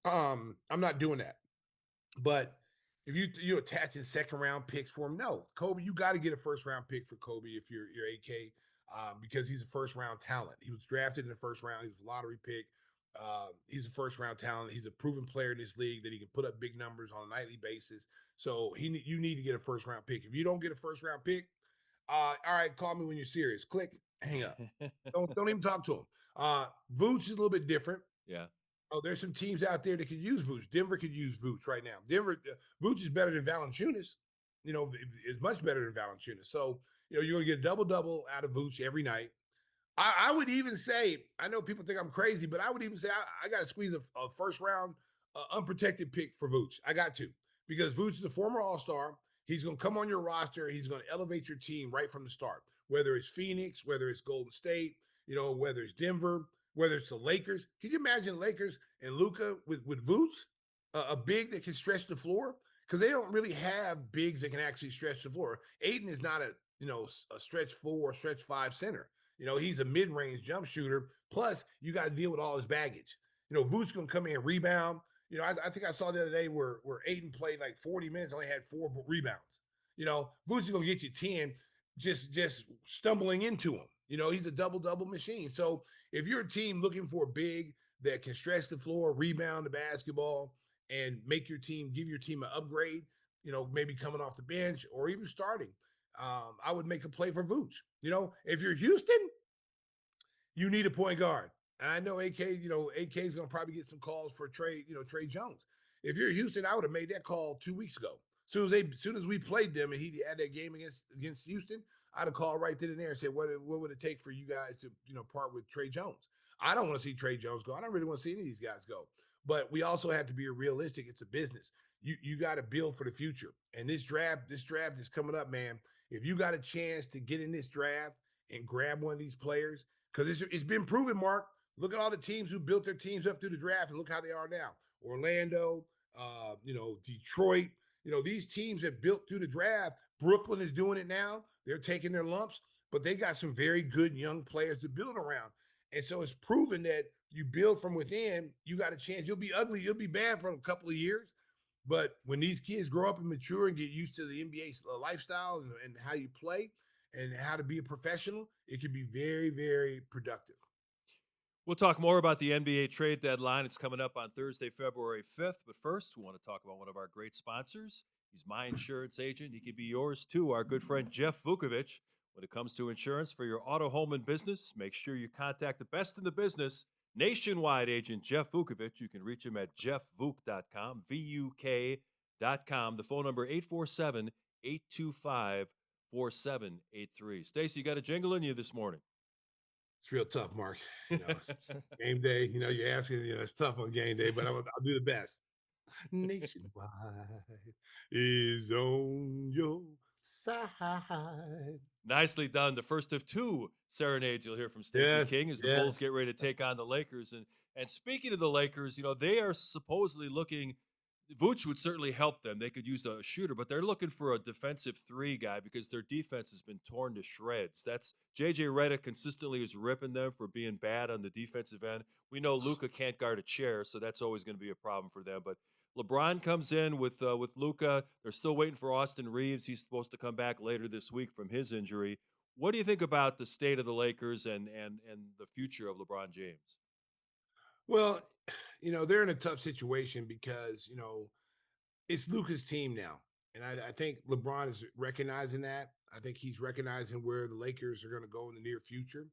I'm not doing that. But if you attaching 2nd round picks for him, no. Kobe, you got to get a 1st round pick for Kobe if you're AK, because he's a 1st round talent. He was drafted in the 1st round. He was a lottery pick. He's a first-round talent. He's a proven player in this league that he can put up big numbers on a nightly basis. So you need to get a first-round pick. If you don't get a first-round pick, all right, call me when you're serious. Click, hang up. Don't even talk to him. Vooch is a little bit different. Yeah. Oh, there's some teams out there that could use Vooch. Denver could use Vooch right now. Vooch is better than Valanciunas. Is much better than Valanciunas. So, you're going to get a double-double out of Vooch every night. I would even say, I know people think I'm crazy, but I would even say I got to squeeze a first-round unprotected pick for Vooch. I got to, because Vooch is a former All-Star. He's going to come on your roster. He's going to elevate your team right from the start, whether it's Phoenix, whether it's Golden State, whether it's Denver, whether it's the Lakers. Can you imagine Lakers and Luka with Vooch, a big that can stretch the floor? Because they don't really have bigs that can actually stretch the floor. Aiden is not a stretch 4 or stretch 5 center. He's a mid-range jump shooter. Plus, you got to deal with all his baggage. Vooch going to come in and rebound. I think I saw the other day where Aiden played like 40 minutes, only had 4 rebounds. Vooch is going to get you 10 just stumbling into him. He's a double-double machine. So if you're a team looking for a big that can stretch the floor, rebound the basketball, and give your team an upgrade, maybe coming off the bench or even starting, I would make a play for Vooch. If you're Houston, you need a point guard. And I know AK is going to probably get some calls for Trey Jones. If you're Houston, I would have made that call 2 weeks ago. As soon as we played them and he had that game against Houston, I'd have called right then and there and said, what would it take for you guys to, part with Trey Jones? I don't want to see Trey Jones go. I don't really want to see any of these guys go. But we also have to be realistic. It's a business. You got to build for the future. And this draft is coming up, man. If you got a chance to get in this draft and grab one of these players, because it's been proven, Mark. Look at all the teams who built their teams up through the draft and look how they are now. Orlando, Detroit, these teams that built through the draft. Brooklyn is doing it now. They're taking their lumps, but they got some very good young players to build around. And so it's proven that you build from within, you got a chance. You'll be ugly, you'll be bad for a couple of years. But when these kids grow up and mature and get used to the NBA lifestyle and how you play and how to be a professional, it can be very, very productive. We'll talk more about the NBA trade deadline. It's coming up on Thursday, February 5th. But first, we want to talk about one of our great sponsors. He's my insurance agent. He can be yours too, our good friend Jeff Vukovich. When it comes to insurance for your auto, home, and business, make sure you contact the best in the business, nationwide agent Jeff Vukovich. You can reach him at jeffvuk.com, VUK.com. The phone number 847-825-4783. Stacey, you got a jingle in you this morning. It's real tough, Mark. Game day, you're asking, it's tough on game day, but I'll do the best. Nationwide is on your side. Nicely done. The first of 2 serenades you'll hear from Stacy King as the Bulls get ready to take on the Lakers. And speaking of the Lakers, they are supposedly looking. Vooch would certainly help them. They could use a shooter, but they're looking for a defensive 3 guy because their defense has been torn to shreds. That's JJ Redick consistently is ripping them for being bad on the defensive end. We know Luka can't guard a chair, so that's always going to be a problem for them. But LeBron comes in with Luka. They're still waiting for Austin Reeves. He's supposed to come back later this week from his injury. What do you think about the state of the Lakers and the future of LeBron James? Well, they're in a tough situation because, it's Luka's team now. And I think LeBron is recognizing that. I think he's recognizing where the Lakers are going to go in the near future.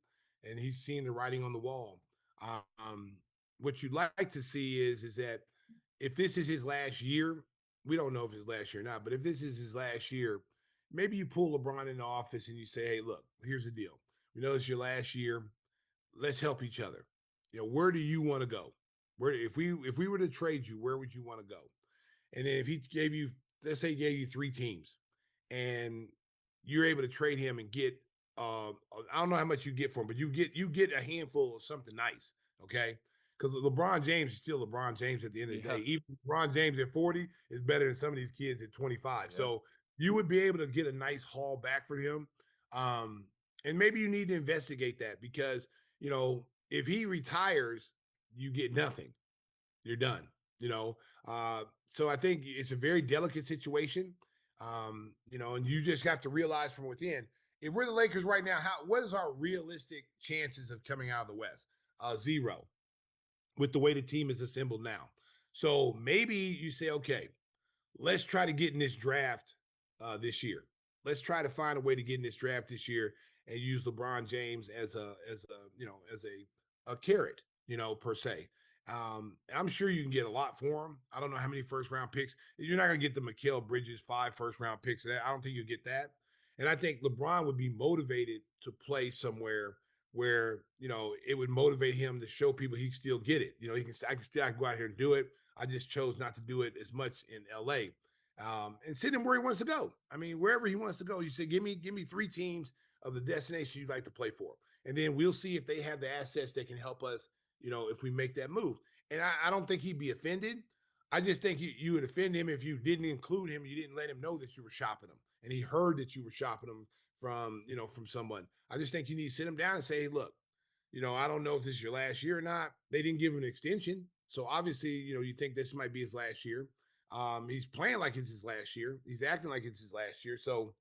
And he's seeing the writing on the wall. What you'd like to see is that if this is his last year, we don't know if it's last year or not, but if this is his last year, maybe you pull LeBron in the office and you say, hey, look, here's the deal. We know it's your last year. Let's help each other. Where do you want to go? If we were to trade you, where would you want to go? And then if he gave you, let's say he gave you 3 teams and you're able to trade him and get, I don't know how much you get for him, but you get a handful of something nice. Okay. Because LeBron James is still LeBron James at the end of the day. Even LeBron James at 40 is better than some of these kids at 25. Yeah. So you would be able to get a nice haul back for him. And maybe you need to investigate that because, if he retires, you get nothing. You're done, So I think it's a very delicate situation, and you just have to realize from within, if we're the Lakers right now, what is our realistic chances of coming out of the West? 0. with the way the team is assembled now. So maybe you say, okay, let's try to get in this draft this year. Let's try to find a way to get in this draft this year and use LeBron James as a carrot, per se. I'm sure you can get a lot for him. I don't know how many first round picks. You're not going to get the Mikal Bridges 5 first round picks. I don't think you get that. And I think LeBron would be motivated to play somewhere where, it would motivate him to show people he can still get it. I can go out here and do it. I just chose not to do it as much in LA. And send him where he wants to go. I mean, wherever he wants to go, you say, give me 3 teams of the destination you'd like to play for. And then we'll see if they have the assets that can help us, if we make that move. And I don't think he'd be offended. I just think you would offend him if you didn't include him. You didn't let him know that you were shopping him. And he heard that you were shopping him from someone. I just think you need to sit him down and say, hey, look, I don't know if this is your last year or not. They didn't give him an extension. So obviously, you think this might be his last year. He's playing like it's his last year. He's acting like it's his last year. So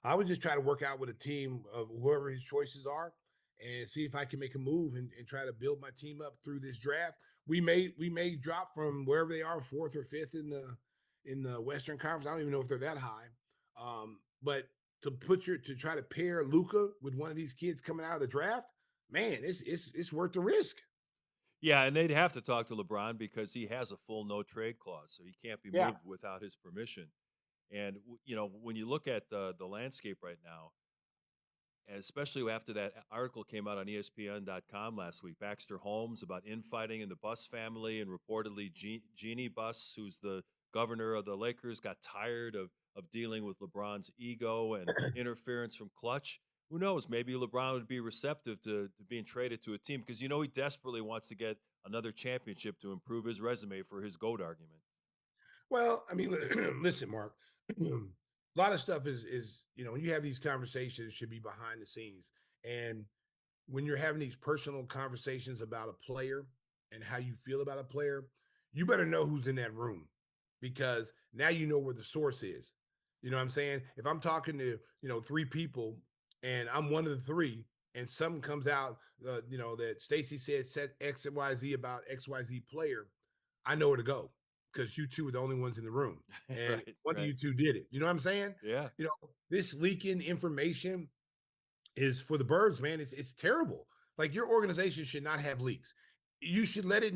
I would just try to work out with a team of whoever his choices are and see if I can make a move and try to build my team up through this draft. We may drop from wherever they are, 4th or 5th in the Western Conference. I don't even know if they're that high. But to try to pair Luka with one of these kids coming out of the draft, man, it's worth the risk. Yeah, and they'd have to talk to LeBron because he has a full no trade clause, so he can't be moved without his permission. And when you look at the landscape right now, especially after that article came out on ESPN.com last week, Baxter Holmes about infighting in the Buss family, and reportedly Jeannie Buss, who's the governor of the Lakers, got tired of dealing with LeBron's ego and interference from Clutch. Who knows? Maybe LeBron would be receptive to being traded to a team because he desperately wants to get another championship to improve his resume for his GOAT argument. Well, I mean, listen, Mark, a lot of stuff is when you have these conversations, it should be behind the scenes. And when you're having these personal conversations about a player and how you feel about a player, you better know who's in that room, because now you know where the source is. You know what I'm saying? If I'm talking to, 3 people and I'm one of the 3 and something comes out, that Stacy said X and Y-Z about XYZ player, I know where to go because you 2 are the only ones in the room. And one of you 2 did it. You know what I'm saying? Yeah. This leaking information is for the birds, man. It's terrible. Like, your organization should not have leaks. You should let it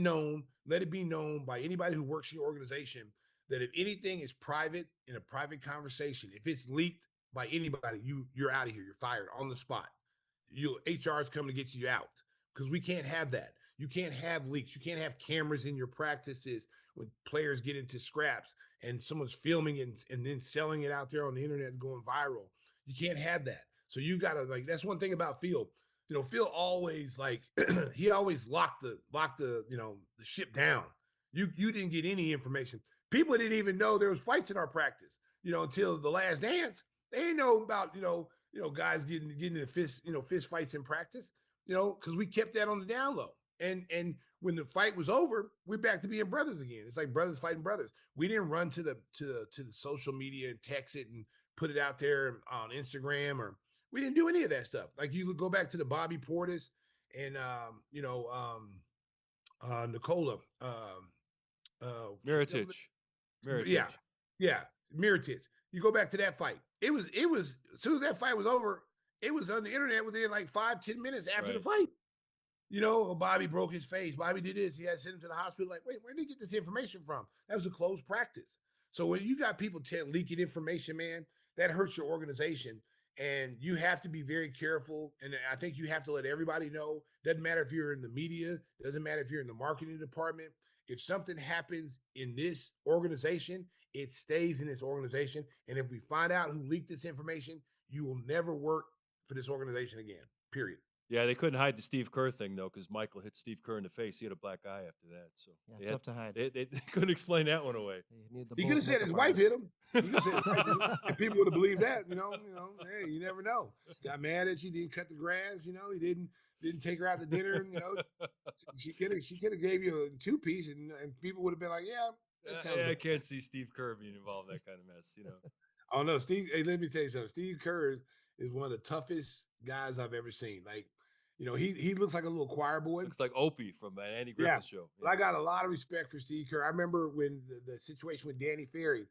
be known by anybody who works in your organization that if anything is private in a private conversation, if it's leaked by anybody, you're out of here. You're fired on the spot. HR is coming to get you out, because we can't have that. You can't have leaks. You can't have cameras in your practices when players get into scraps and someone's filming and then selling it out there on the internet and going viral. You can't have that. So you gotta, that's one thing about Phil. Phil always he always locked the the ship down. You didn't get any information. People didn't even know there was fights in our practice, until the last dance. They didn't know about, guys getting into fist fights in practice, because we kept that on the down low. And when the fight was over, we're back to being brothers again. It's like brothers fighting brothers. We didn't run to the social media and text it and put it out there on Instagram, or we didn't do any of that stuff. Like, you go back to the Bobby Portis and Nikola Mirotic. Yeah, Mirotic. You go back to that fight. It was as soon as that fight was over, it was on the internet within like 5-10 minutes after the fight. Bobby broke his face. Bobby did this. He had to send him to the hospital. Like, wait, where did he get this information from? That was a closed practice. So when you got people leaking information, man, that hurts your organization. And you have to be very careful. And I think you have to let everybody know. Doesn't matter if you're in the media. Doesn't matter if you're in the marketing department. If something happens in this organization, it stays in this organization. And if we find out who leaked this information, you will never work for this organization again, period. Yeah, they couldn't hide the Steve Kerr thing, though, because Michael hit Steve Kerr in the face. He had a black eye after that. So tough to hide. They couldn't explain that one away. He could have said his wife hit him. And people would have believed that. Hey, you never know. Got mad at you, didn't cut the grass. He didn't take her out to dinner. She could have gave you a 2-piece, and people would have been like, yeah. I can't see Steve Kerr being involved in that kind of mess. Oh no, Steve. Hey, let me tell you something. Steve Kerr is one of the toughest guys I've ever seen. Like, he looks like a little choir boy. Looks like Opie from an Andy Yeah. Griffith show. But I got a lot of respect for Steve Kerr. I remember when the situation with Danny Ferry.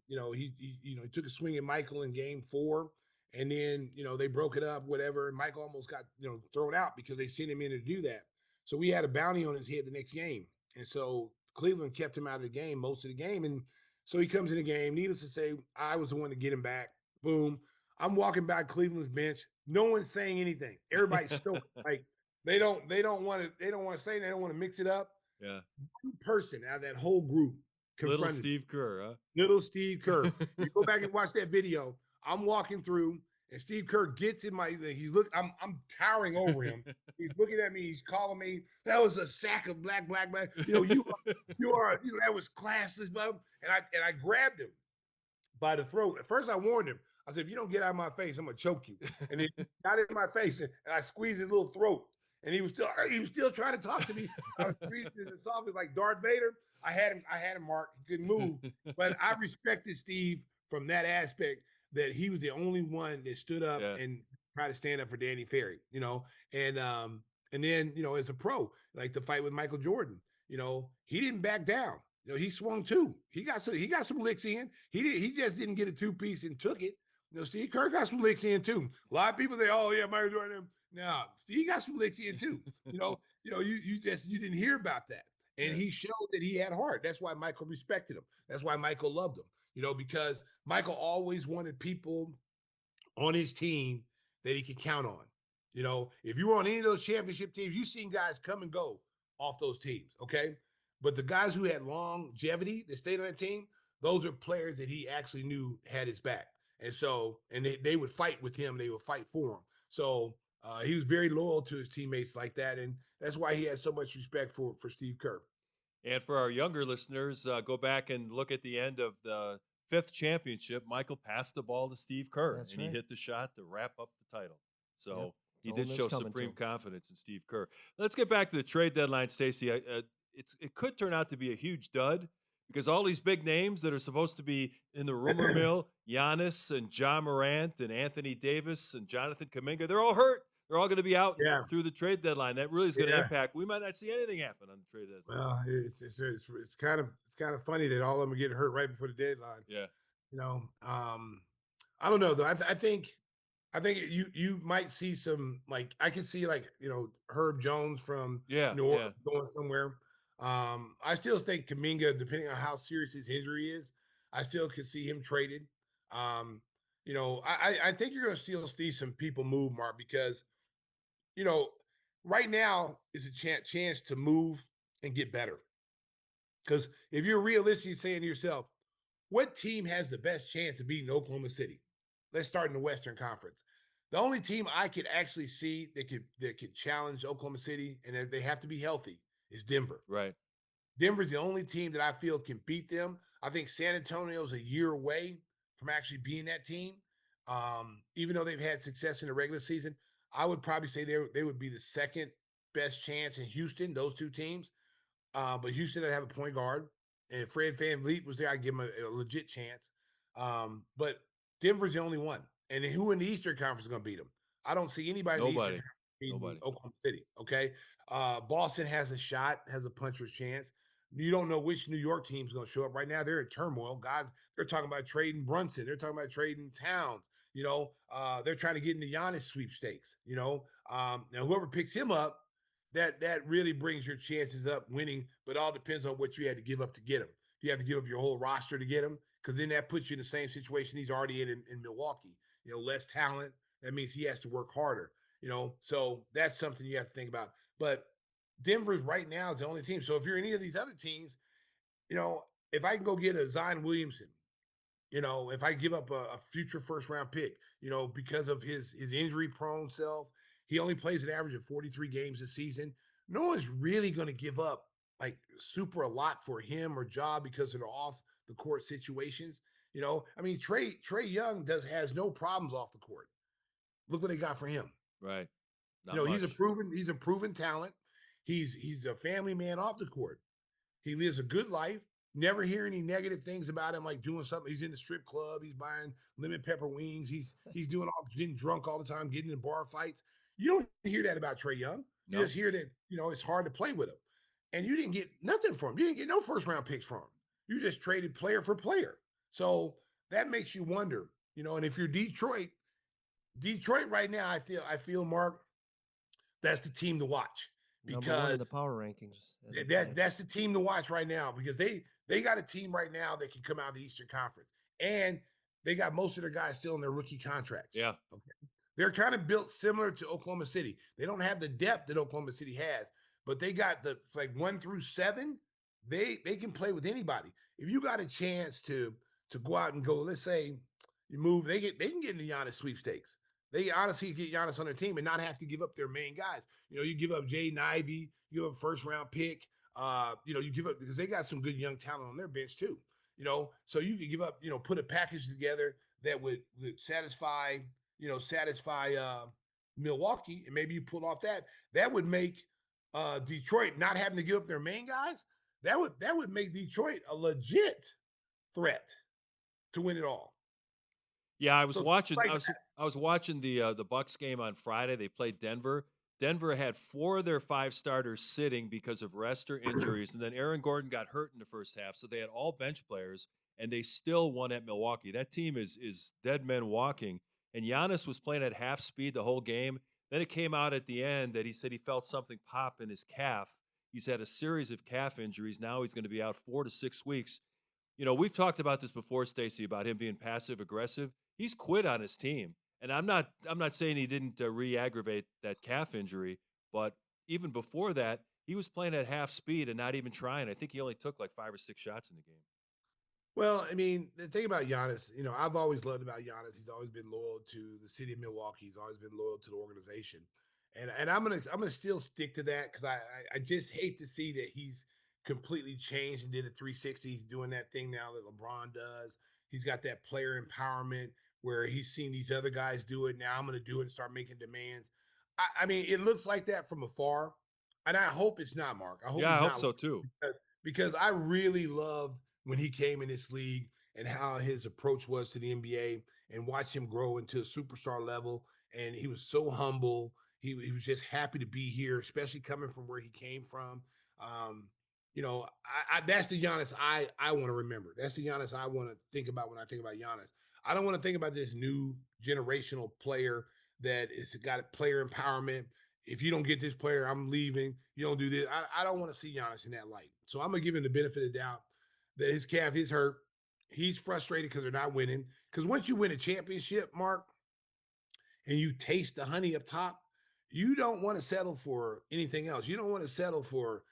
He took a swing at Michael in Game 4, and then they broke it up, whatever. And Michael almost got thrown out because they sent him in to do that. So we had a bounty on his head the next game, and so Cleveland kept him out of the game most of the game. And so he comes in the game. Needless to say, I was the one to get him back. Boom. I'm walking by Cleveland's bench. No one's saying anything. Everybody's stoked. Like they don't want to say. They don't want to mix it up. Yeah. One person out of that whole group. Little Steve Kerr, huh? Little Steve Kerr. You go back and watch that video. I'm walking through, and Steve Kerr gets in my. I'm towering over him. He's looking at me. He's calling me. That was a sack of black. You are. That was classless, bub. And I grabbed him by the throat. At first, I warned him. I said, "If you don't get out of my face, I'm gonna choke you." And then he got in my face, and I squeezed his little throat. And he was still trying to talk to me. I was squeezing his softly like Darth Vader. I had him marked. He couldn't move. But I respected Steve from that aspect that he was the only one that stood up and tried to stand up for Danny Ferry, And then, as a pro, like the fight with Michael Jordan, he didn't back down. He swung too. He got some licks in. He just didn't get a 2-piece and took it. Steve Kerr got some licks in too. A lot of people say, "Oh yeah, Michael Jordan." No, Steve got some licks in too. You didn't hear about that. And he showed that he had heart. That's why Michael respected him. That's why Michael loved him, because Michael always wanted people on his team that he could count on. If you were on any of those championship teams, you've seen guys come and go off those teams, okay? But the guys who had longevity that stayed on that team, those are players that he actually knew had his back. And so, and they would fight with him. They would fight for him. So, he was very loyal to his teammates like that, and that's why he has so much respect for Steve Kerr. And for our younger listeners, go back and look at the end of the 5th championship. Michael passed the ball to Steve Kerr, he hit the shot to wrap up the title. So he did show supreme confidence in Steve Kerr. Let's get back to the trade deadline, Stacey. It could turn out to be a huge dud because all these big names that are supposed to be in the rumor mill, Giannis and John Morant and Anthony Davis and Jonathan Kuminga, they're all hurt. They're all going to be out through the trade deadline. That really is going to impact. We might not see anything happen on the trade deadline. Well, it's kind of funny that all of them are getting hurt right before the deadline. Yeah. I don't know though. I think you might see some, like, I can see Herb Jones from New Orleans going somewhere. I still think Kuminga, depending on how serious his injury is, I still could see him traded. I think you're going to still see some people move, Mark, because right now is a chance to move and get better. Because if you're realistically saying to yourself, what team has the best chance of beating Oklahoma City? Let's start in the Western Conference. The only team I could actually see that could challenge Oklahoma City, and that they have to be healthy, is Denver. Right. Denver's the only team that I feel can beat them. I think San Antonio's a year away from actually being that team. Even though they've had success in the regular season, I would probably say they would be the second best chance in Houston, those two teams. But Houston doesn't have a point guard. And if Fred VanVleet was there, I'd give him a legit chance. But Denver's the only one. And who in the Eastern Conference is going to beat them? I don't see anybody in the Eastern Conference beating Oklahoma City, okay? Boston has a shot, has a puncher's chance. You don't know which New York team's going to show up. Right now, they're in turmoil. Guys, they're talking about trading Brunson. They're talking about trading Towns. They're trying to get into Giannis sweepstakes. Now, whoever picks him up, that really brings your chances up winning, but all depends on what you had to give up to get him. You have to give up your whole roster to get him, because then that puts you in the same situation he's already in Milwaukee. Less talent. That means he has to work harder. So that's something you have to think about. But Denver's right now is the only team. So if you're any of these other teams, if I can go get a Zion Williamson, if I give up a future first-round pick, because of his injury-prone self, he only plays an average of 43 games a season. No one's really going to give up like super a lot for him or Ja because of the off-the-court situations. Trae Young has no problems off the court. Look what they got for him. Right. He's a proven talent. He's a family man off the court. He lives a good life. Never hear any negative things about him, like doing something. He's in the strip club. He's buying lemon pepper wings. He's getting drunk all the time, getting in bar fights. You don't hear that about Trae Young. You just hear that, it's hard to play with him. And you didn't get nothing from him. You didn't get no first-round picks from him. You just traded player for player. So that makes you wonder, and if you're Detroit right now, I feel, Mark, that's the team to watch. Because number one in the power rankings. That's the team to watch right now, because they got a team right now that can come out of the Eastern Conference. And they got most of their guys still in their rookie contracts. Yeah. Okay. They're kind of built similar to Oklahoma City. They don't have the depth that Oklahoma City has, but they got the 1 through 7. They can play with anybody. If you got a chance to go out and go, let's say you move, they can get into Giannis sweepstakes. They honestly get Giannis on their team and not have to give up their main guys. You give up Jaden Ivey, you give up a first-round pick. You give up, because they got some good young talent on their bench too. So you can give up, put a package together that would satisfy Milwaukee, and maybe you pull off that. That would make Detroit not having to give up their main guys. That would make Detroit a legit threat to win it all. Yeah, I was watching the Bucks game on Friday. They played Denver. Denver had 4 of their 5 starters sitting because of rest or injuries, and then Aaron Gordon got hurt in the first half, so they had all bench players, and they still won at Milwaukee. That team is dead men walking, and Giannis was playing at half speed the whole game. Then it came out at the end that he said he felt something pop in his calf. He's had a series of calf injuries. Now he's going to be out 4 to 6 weeks. We've talked about this before, Stacey, about him being passive aggressive. He's quit on his team. And I'm not saying he didn't re-aggravate that calf injury, but even before that, he was playing at half speed and not even trying. I think he only took 5 or 6 shots in the game. Well, I mean, the thing about Giannis, I've always loved about Giannis. He's always been loyal to the city of Milwaukee. He's always been loyal to the organization, and I'm gonna still stick to that, because I just hate to see that he's completely changed and did a 360. He's doing that thing now that LeBron does. He's got that player empowerment where he's seen these other guys do it. Now I'm going to do it and start making demands. I mean, it looks like that from afar, and I hope it's not, Mark. I hope so too. Because I really loved when he came in this league and how his approach was to the NBA, and watch him grow into a superstar level. And he was so humble. He was just happy to be here, especially coming from where he came from. That's the Giannis I want to remember. That's the Giannis I want to think about when I think about Giannis. I don't want to think about this new generational player that is got player empowerment. If you don't get this player, I'm leaving. You don't do this. I don't want to see Giannis in that light. So I'm going to give him the benefit of the doubt that his calf is hurt. He's frustrated because they're not winning. Because once you win a championship, Mark, and you taste the honey up top, you don't want to settle for anything else. You don't want to settle for,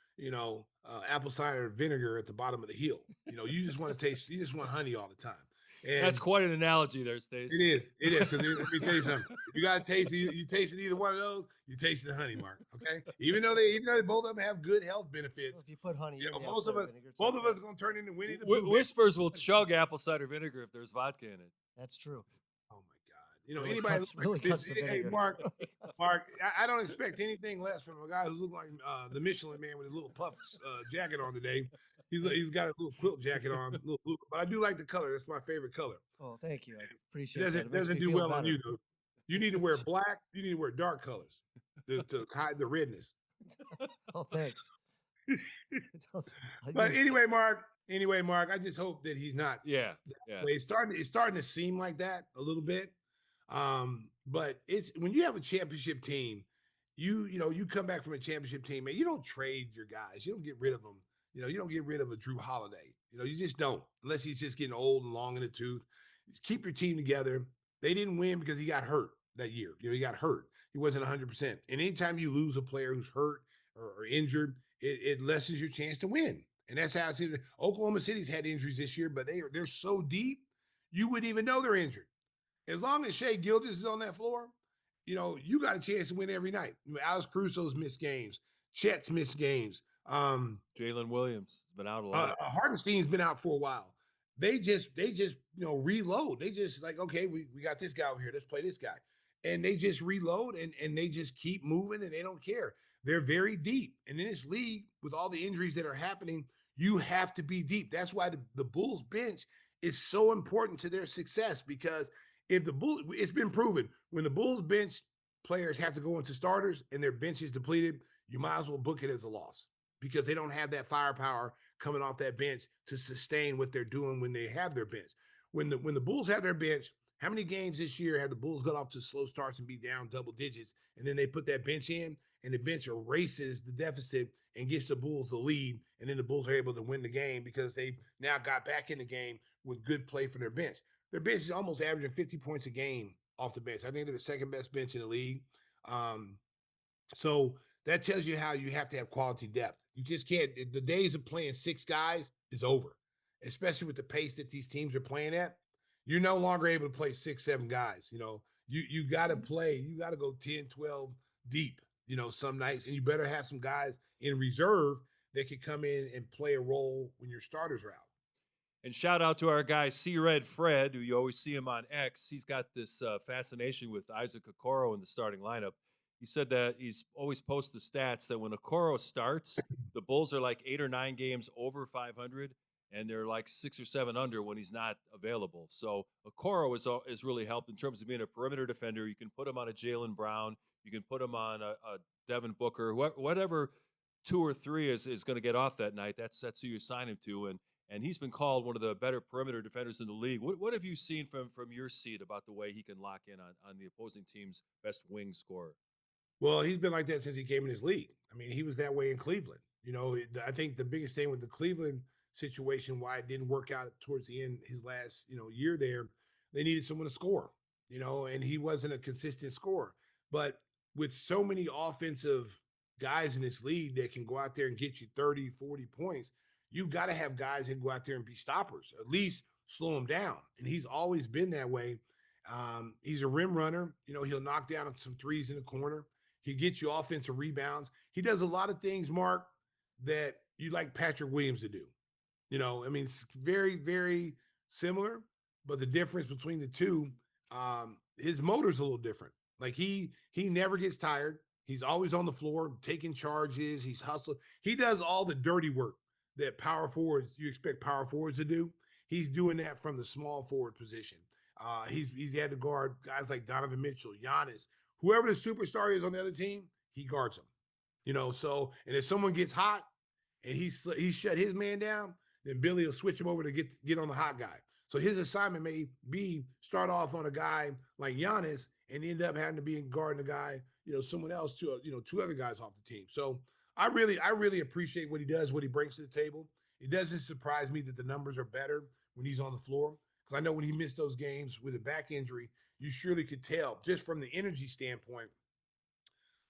apple cider vinegar at the bottom of the hill. You just want to taste, you just want honey all the time. And that's quite an analogy there, Stacey. It is. Because let me tell you something. If you got to taste, you tasted either one of those, you tasted the honey, Mark. Okay. Even though both of them have good health benefits. Well, if you put honey in both of us are going to turn into Winnie the Pooh. Whispers will chug apple cider vinegar if there's vodka in it. That's true. Oh my God. Anybody really cuts the vinegar. Hey, Mark, I don't expect anything less from a guy who looks like the Michelin Man with his little puff jacket on today. He's got a little quilt jacket on, but I do like the color. That's my favorite color. Oh, thank you. I appreciate it. It doesn't do well better on you, though. You need to wear black. You need to wear dark colors to hide the redness. Oh, thanks. But anyway, Mark, I just hope that he's not. Yeah. It's starting to seem like that a little bit. But it's when you have a championship team, you come back from a championship team, and you don't trade your guys. You don't get rid of them. You don't get rid of a Drew Holiday. You just don't, unless he's just getting old and long in the tooth. Just keep your team together. They didn't win because he got hurt that year. He got hurt. He wasn't 100%. And anytime you lose a player who's hurt or injured, it lessens your chance to win. And that's how I see it. Oklahoma City's had injuries this year, but they're so deep, you wouldn't even know they're injured. As long as Shai Gilgeous is on that floor, you got a chance to win every night. Alex Caruso's missed games. Chet's missed games. Jalen Williams has been out a lot. Hartenstein's been out for a while. They just reload. They just okay, we got this guy over here. Let's play this guy. And they just reload and they just keep moving, and they don't care. They're very deep. And in this league, with all the injuries that are happening, you have to be deep. That's why the Bulls bench is so important to their success, because if the Bulls, it's been proven, when the Bulls bench players have to go into starters and their bench is depleted, you might as well book it as a loss because they don't have that firepower coming off that bench to sustain what they're doing when they have their bench. When the Bulls have their bench, how many games this year have the Bulls got off to slow starts and be down double digits, and then they put that bench in, and the bench erases the deficit and gets the Bulls the lead, and then the Bulls are able to win the game because they now got back in the game with good play from their bench. Their bench is almost averaging 50 points a game off the bench. I think they're the second best bench in the league. So that tells you how you have to have quality depth. You just can't. The days of playing six guys is over, especially with the pace that these teams are playing at. You're no longer able to play 6, 7 guys. You got to play. You got to go 10, 12 deep, some nights. And you better have some guys in reserve that can come in and play a role when your starters are out. And shout out to our guy, C-Red Fred, who you always see him on X. He's got this fascination with Isaac Okoro in the starting lineup. He said that he's always posts the stats that when Okoro starts, the Bulls are like 8 or 9 games over 500, and they're like 6 or 7 under when he's not available. So Okoro is really helped in terms of being a perimeter defender. You can put him on a Jaylen Brown. You can put him on a Devin Booker. Whatever 2 or 3 is going to get off that night, that's who you sign him to. And he's been called one of the better perimeter defenders in the league. What have you seen from your seat about the way he can lock in on the opposing team's best wing scorer? Well, he's been like that since he came in his league. I mean, he was that way in Cleveland. I think the biggest thing with the Cleveland situation, why it didn't work out towards the end, his last, year there, they needed someone to score, and he wasn't a consistent scorer. But with so many offensive guys in this league that can go out there and get you 30, 40 points, you got to have guys that go out there and be stoppers, at least slow him down. And he's always been that way. He's a rim runner. He'll knock down some threes in the corner. He gets you offensive rebounds. He does a lot of things, Mark, that you like Patrick Williams to do. It's very, very similar, but the difference between the two, his motor's a little different. Like he never gets tired. He's always on the floor, taking charges. He's hustling. He does all the dirty work that you expect power forwards to do. He's doing that from the small forward position. He's had to guard guys like Donovan Mitchell, Giannis, whoever the superstar is on the other team, he guards them. And if someone gets hot and he shut his man down, then Billy will switch him over to get on the hot guy. So his assignment may be start off on a guy like Giannis and end up having to be guarding a guy, someone else, two other guys off the team. So I really appreciate what he does, what he brings to the table. It doesn't surprise me that the numbers are better when he's on the floor, because I know when he missed those games with a back injury, you surely could tell just from the energy standpoint.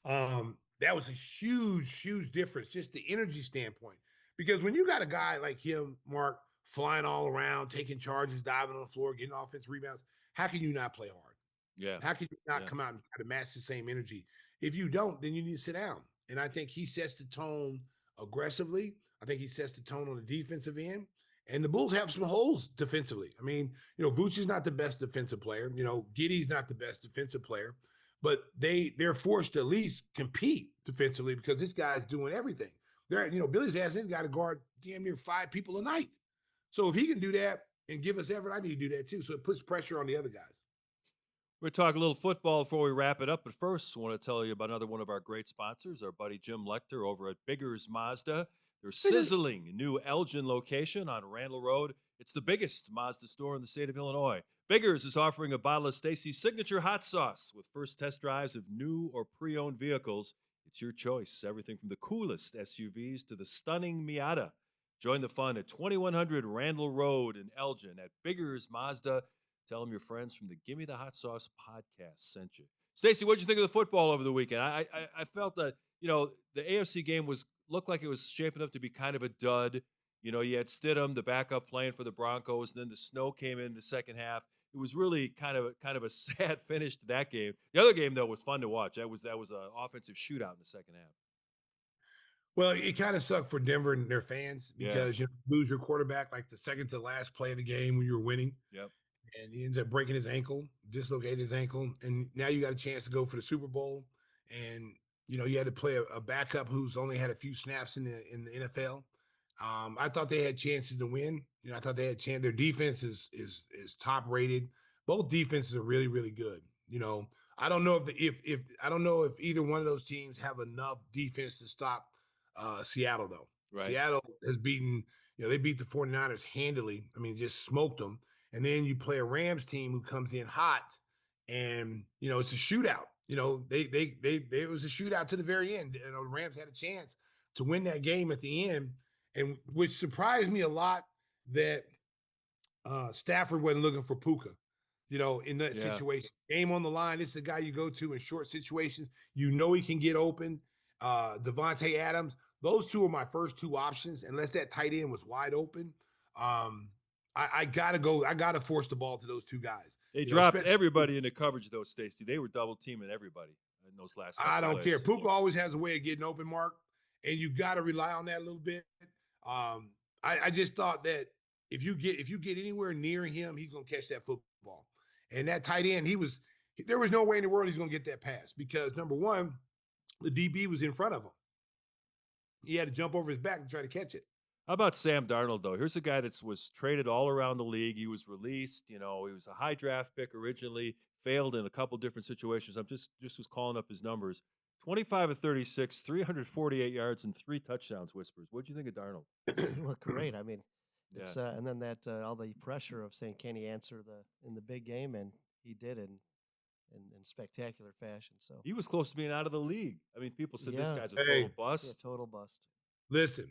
That was a huge, huge difference, just the energy standpoint. Because when you got a guy like him, Mark, flying all around, taking charges, diving on the floor, getting offensive rebounds, how can you not play hard? Yeah. How can you not come out and try to match the same energy? If you don't, then you need to sit down. And I think he sets the tone aggressively. I think he sets the tone on the defensive end. And the Bulls have some holes defensively. I mean, Vooch is not the best defensive player. Giddey's not the best defensive player. But they're forced to at least compete defensively because this guy's doing everything. Billy's asking this guy to guard damn near 5 people a night. So if he can do that and give us effort, I need to do that too. So it puts pressure on the other guys. We're talking a little football before we wrap it up. But first, I want to tell you about another one of our great sponsors, our buddy Jim Lecter over at Biggers Mazda. Their sizzling new Elgin location on Randall Road. It's the biggest Mazda store in the state of Illinois. Biggers is offering a bottle of Stacy's signature hot sauce with first test drives of new or pre-owned vehicles. It's your choice. Everything from the coolest SUVs to the stunning Miata. Join the fun at 2100 Randall Road in Elgin at Biggers Mazda. Tell them your friends from the Gimme the Hot Sauce podcast sent you. Stacey, what'd you think of the football over the weekend? I felt that, the AFC game looked like it was shaping up to be kind of a dud. You had Stidham, the backup, playing for the Broncos, and then the snow came in the second half. It was really kind of a sad finish to that game. The other game, though, was fun to watch. That was an offensive shootout in the second half. Well, it kind of sucked for Denver and their fans because you lose your quarterback like the second to last play of the game when you were winning. Yep. And he ends up breaking his ankle, dislocated his ankle, and now you got a chance to go for the Super Bowl. And you had to play a backup who's only had a few snaps in the NFL. I thought they had chances to win. I thought they had chance. Their defense is top rated. Both defenses are really, really good. I don't know if I don't know if either one of those teams have enough defense to stop Seattle though. Right. Seattle has beaten, they beat the 49ers handily. I mean, just smoked them. And then you play a Rams team who comes in hot, and it's a shootout. It was a shootout to the very end. The Rams had a chance to win that game at the end, and which surprised me a lot that Stafford wasn't looking for Puka. In that situation, game on the line. This is the guy you go to in short situations. He can get open. Devontae Adams. Those two are my first two options, unless that tight end was wide open. I gotta go. I gotta force the ball to those two guys. They dropped everybody in the coverage, though, Stacey. They were double teaming everybody in those last couple I don't plays. care. Puka always has a way of getting open, Mark, and you got to rely on that a little bit. I just thought that if you get anywhere near him, he's gonna catch that football. And that tight end, there was no way in the world he's gonna get that pass because number one, the DB was in front of him. He had to jump over his back and try to catch it. How about Sam Darnold, though? Here's a guy that was traded all around the league. He was released. He was a high draft pick originally, failed in a couple different situations. I'm just was calling up his numbers. 25 of 36, 348 yards, and 3 touchdowns, Whispers. What'd you think of Darnold? He looked great. I mean, it's and then that all the pressure of saying, can he answer in the big game? And he did in spectacular fashion. So he was close to being out of the league. I mean, people said this guy's a total bust. Yeah, total bust. Listen,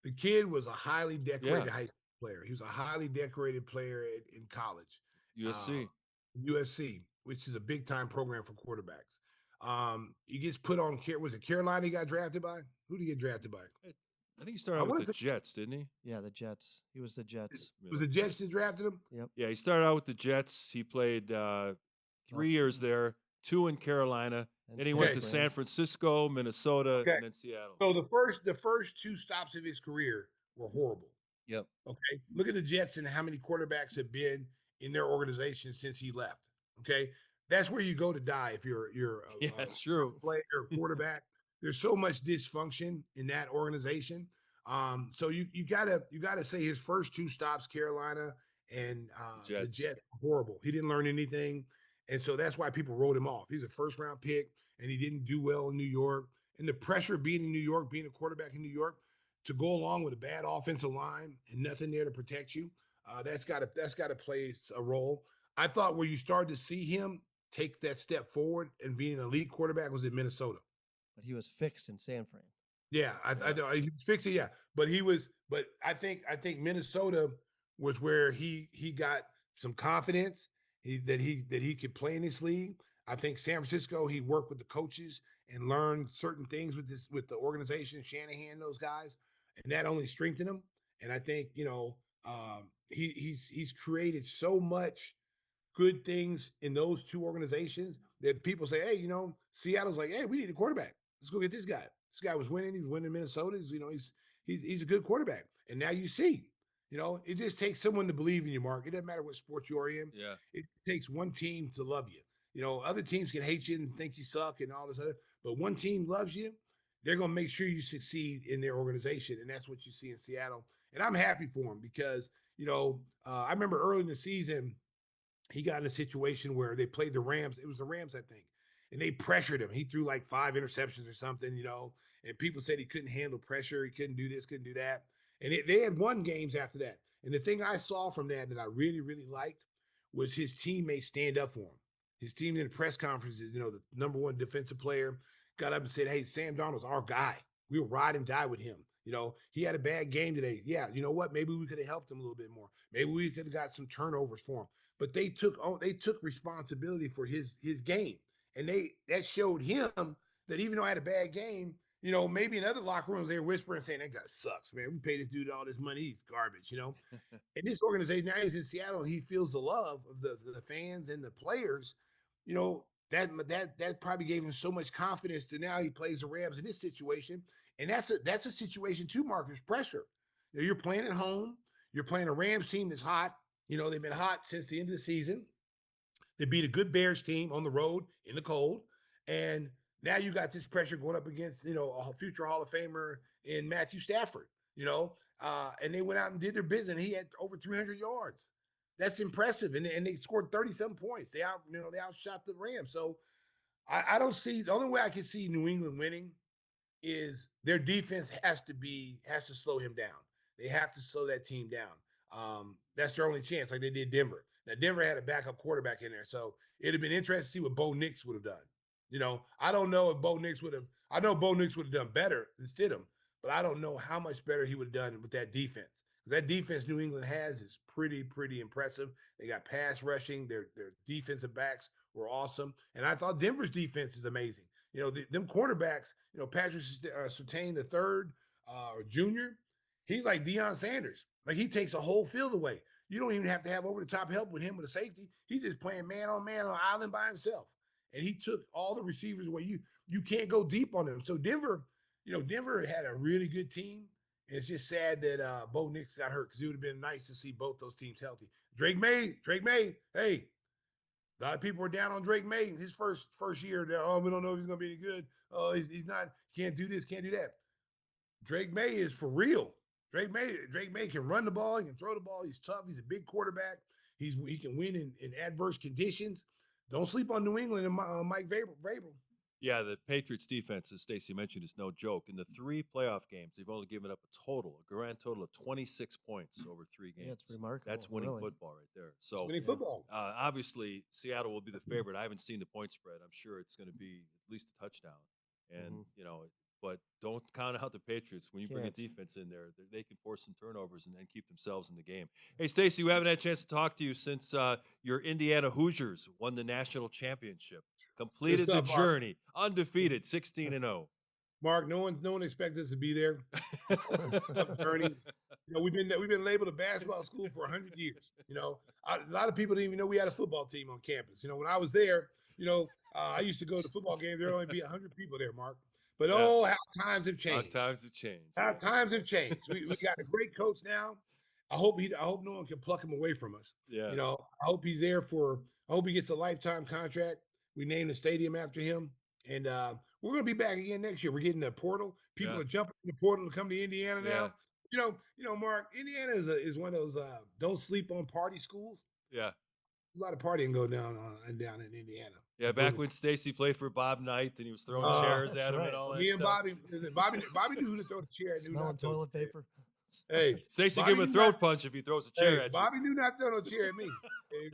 the kid was a highly decorated high school player. He was a highly decorated player in college. USC, which is a big time program for quarterbacks. He gets put on. Was it Carolina he got drafted by? Who did he get drafted by? I think he started out with the Jets, didn't he? Yeah, the Jets. He was the Jets. Was the Jets that drafted him? Yep. Yeah, he started out with the Jets. He played 3 years there, 2 in Carolina. Then he went to San Francisco, Minnesota, and then Seattle. So the first 2 stops of his career were horrible. Yep. Okay. Look at the Jets and how many quarterbacks have been in their organization since he left. Okay. That's where you go to die if you're that's true. Player or quarterback. There's so much dysfunction in that organization. So you gotta say his first 2 stops, Carolina and the Jets, were horrible. He didn't learn anything. And so that's why people wrote him off. He's a first-round pick, and he didn't do well in New York. And the pressure of being in New York, being a quarterback in New York, to go along with a bad offensive line and nothing there to protect you, that's got to play a role. I thought where you started to see him take that step forward and being an elite quarterback was in Minnesota. But he was fixed in San Fran. Yeah, I know he was fixed it. Yeah, but I think Minnesota was where he got some confidence. That he could play in this league. I think San Francisco, he worked with the coaches and learned certain things with the organization, Shanahan, those guys, and that only strengthened him. And I think he's created so much good things in those 2 organizations that people say, hey, Seattle's like, hey, we need a quarterback. Let's go get this guy. This guy was winning. He's winning Minnesota. He's a good quarterback. And now you see. It just takes someone to believe in you, Mark. It doesn't matter what sport you're in. Yeah. It takes one team to love you. Other teams can hate you and think you suck and all this other, but one team loves you. They're going to make sure you succeed in their organization. And that's what you see in Seattle. And I'm happy for him because, I remember early in the season, he got in a situation where they played the Rams. It was the Rams, I think. And they pressured him. He threw like 5 interceptions or something, and people said he couldn't handle pressure. He couldn't do this, couldn't do that. And they had won games after that. And the thing I saw from that I really, really liked was his teammates stand up for him. His team in the press conferences, the number 1 defensive player got up and said, hey, Sam Darnold's our guy. We'll ride and die with him. He had a bad game today. Yeah, you know what? Maybe we could have helped him a little bit more. Maybe we could have got some turnovers for him. But they took responsibility for his game. And that showed him that even though I had a bad game, maybe in other locker rooms, they're whispering saying, that guy sucks, man. We paid this dude all this money. He's garbage, And this organization, now he's in Seattle, and he feels the love of the fans and the players. That probably gave him so much confidence that now he plays the Rams in this situation. And that's a situation too, Marcus, pressure. You're playing at home. You're playing a Rams team that's hot. They've been hot since the end of the season. They beat a good Bears team on the road in the cold. And now you got this pressure going up against, a future Hall of Famer in Matthew Stafford, and they went out and did their business. He had over 300 yards. that's impressive. And they scored 37 points. They outshot the Rams. So I don't see, the only way I can see New England winning is their defense has to slow him down. They have to slow that team down. That's their only chance, like they did Denver. Now, Denver had a backup quarterback in there, so it'd have been interesting to see what Bo Nix would have done. I don't know if Bo Nix would have – I know Bo Nix would have done better than Stidham, but I don't know how much better he would have done with that defense. That defense New England has is pretty impressive. They got pass rushing. Their defensive backs were awesome. And I thought Denver's defense is amazing. Them quarterbacks, Patrick Surtain the third, junior, he's like Deion Sanders. Like, he takes a whole field away. You don't even have to have over-the-top help with him with a safety. He's just playing man-on-man on an island by himself. And he took all the receivers away. You can't go deep on them. So Denver had a really good team. It's just sad that Bo Nix got hurt, because it would have been nice to see both those teams healthy. Drake May, hey, a lot of people were down on Drake May in his first year. We don't know if he's going to be any good. He's not, can't do this, can't do that. Drake May is for real. Drake May can run the ball. He can throw the ball. He's tough. He's a big quarterback. He can win in adverse conditions. Don't sleep on New England and Mike Vrabel. Yeah, the Patriots defense, as Stacey mentioned, is no joke. In the 3 playoff games, they've only given up a grand total of 26 points over 3 games. Yeah, it's remarkable. That's winning football right there. So, winning football. Obviously, Seattle will be the favorite. I haven't seen the point spread. I'm sure it's going to be at least a touchdown. And, but don't count out the Patriots. When you bring a defense in there, they can force some turnovers and then keep themselves in the game. Hey, Stacey, we haven't had a chance to talk to you since your Indiana Hoosiers won the national championship. Completed the journey, undefeated, 16-0. Mark, no one expected us to be there. Journey. We've been labeled a basketball school for 100 years. A lot of people didn't even know we had a football team on campus. When I was there, I used to go to football games. There would only be 100 people there, Mark. But how times have changed. How times have changed. How times have changed. We got a great coach now. I hope no one can pluck him away from us. Yeah. I hope he's there I hope he gets a lifetime contract. We named the stadium after him. And we're going to be back again next year. We're getting the portal. People are jumping in the portal to come to Indiana now. Mark, Indiana is one of those don't sleep on party schools. Yeah. A lot of partying go down in Indiana. Yeah, back when Stacey played for Bob Knight and he was throwing chairs at him and all that Me and stuff. Bobby knew who to throw the chair at. Smelling toilet paper. Hey, Stacey give him a throat punch if he throws a chair at you. Bobby knew not to throw no chair at me.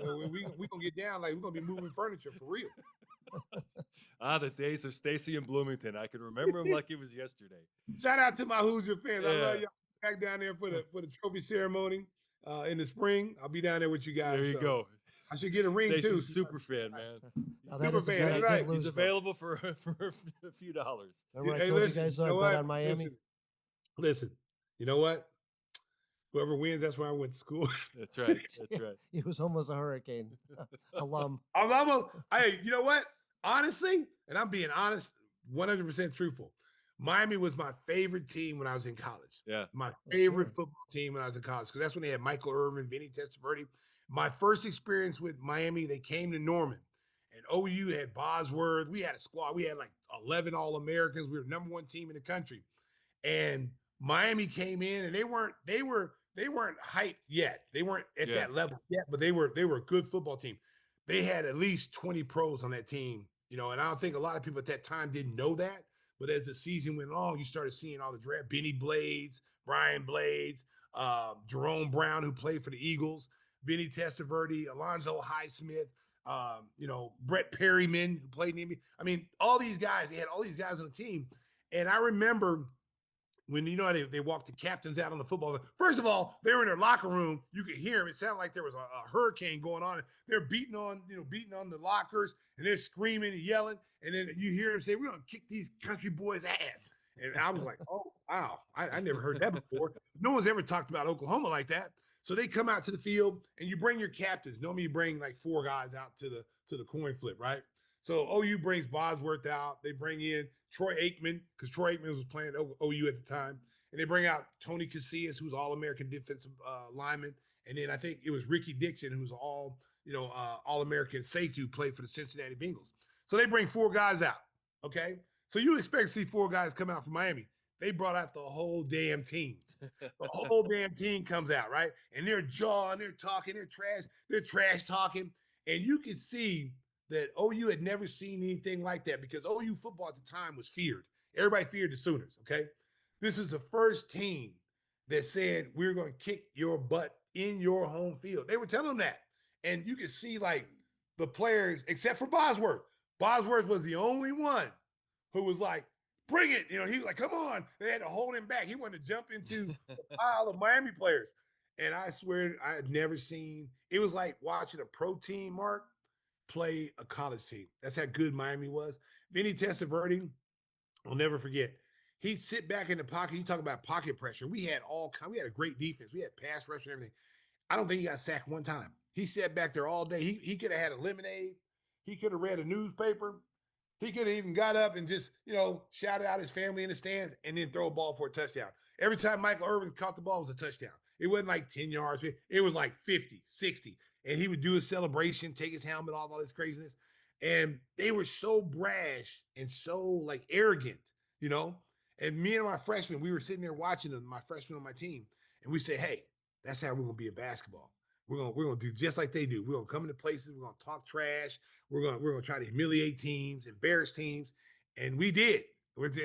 We gonna get down like we're gonna be moving furniture for real. The days of Stacey and Bloomington. I can remember him like it was yesterday. Shout out to my Hoosier fans. I love y'all. Back down there for the trophy ceremony in the spring. I'll be down there with you guys. There you go. I should get a ring Stacey's too. a super fan, man. Super fan, right. He's available for a few dollars. Remember I told you guys bet on Miami? Listen, you know what? Whoever wins, that's where I went to school. That's right. That's right. He was almost a Hurricane alum. I'm almost. Hey, you know what? Honestly, and I'm being honest, 100% truthful. Miami was my favorite team when I was in college. Yeah. My favorite football team when I was in college, because that's when they had Michael Irvin, Vinny Testaverde. My first experience with Miami, they came to Norman, and OU had Bosworth. We had a squad. We had like 11 All-Americans. We were number 1 team in the country. And Miami came in, and they weren't hyped yet. They weren't at that level yet, but they were a good football team. They had at least 20 pros on that team, and I don't think a lot of people at that time didn't know that. But as the season went on, you started seeing all the draft. Benny Blades, Brian Blades, Jerome Brown, who played for the Eagles, Vinny Testaverde, Alonzo Highsmith, Brett Perryman, who played in the NBA. I mean, all these guys, they had all these guys on the team. And I remember when, they walked the captains out on the football field. First of all, they were in their locker room. You could hear them. It sounded like there was a hurricane going on. They're beating on the lockers, and they're screaming and yelling. And then you hear them say, "We're going to kick these country boys' ass." And I was like, oh, wow. I never heard that before. No one's ever talked about Oklahoma like that. So they come out to the field, and you bring your captains. Normally you bring like 4 guys out to the coin flip, right? So OU brings Bosworth out. They bring in Troy Aikman, because Troy Aikman was playing OU at the time. And they bring out Tony Casillas, who's All-American defensive lineman. And then I think it was Ricky Dixon, who's All-American safety, who played for the Cincinnati Bengals. So they bring 4 guys out, okay? So you expect to see 4 guys come out from Miami. they brought out the whole damn team. The whole damn team comes out, right? And they're jawing, they're talking, they're trash talking. And you could see that OU had never seen anything like that because OU football at the time was feared. Everybody feared the Sooners, okay? This is the first team that said, we're going to kick your butt in your home field. They were telling them that. And you could see, like, the players, except for Bosworth. Bosworth was the only one who was like, bring it. You know, he was like, come on. They had to hold him back. He wanted to jump into the pile of Miami players. And I swear I had never seen, it was like watching a pro team, Mark, play a college team. That's how good Miami was. Vinny Testaverde, I'll never forget. He'd sit back in the pocket. You talk about pocket pressure. We had a great defense. We had pass rush and everything. I don't think he got sacked one time. He sat back there all day. He could have had a lemonade. He could have read a newspaper. He could have even got up and just, shouted out his family in the stands and then throw a ball for a touchdown. Every time Michael Irvin caught the ball, it was a touchdown. It wasn't like 10 yards. It was like 50, 60. And he would do a celebration, take his helmet off, all this craziness. And they were so brash and so, like, arrogant, And me and my freshmen, we were sitting there watching them, my freshmen on my team. And we say, hey, that's how we're going to be in basketball. We're gonna do just like they do. We're gonna come into places. We're gonna talk trash. We're gonna try to humiliate teams, embarrass teams, and we did.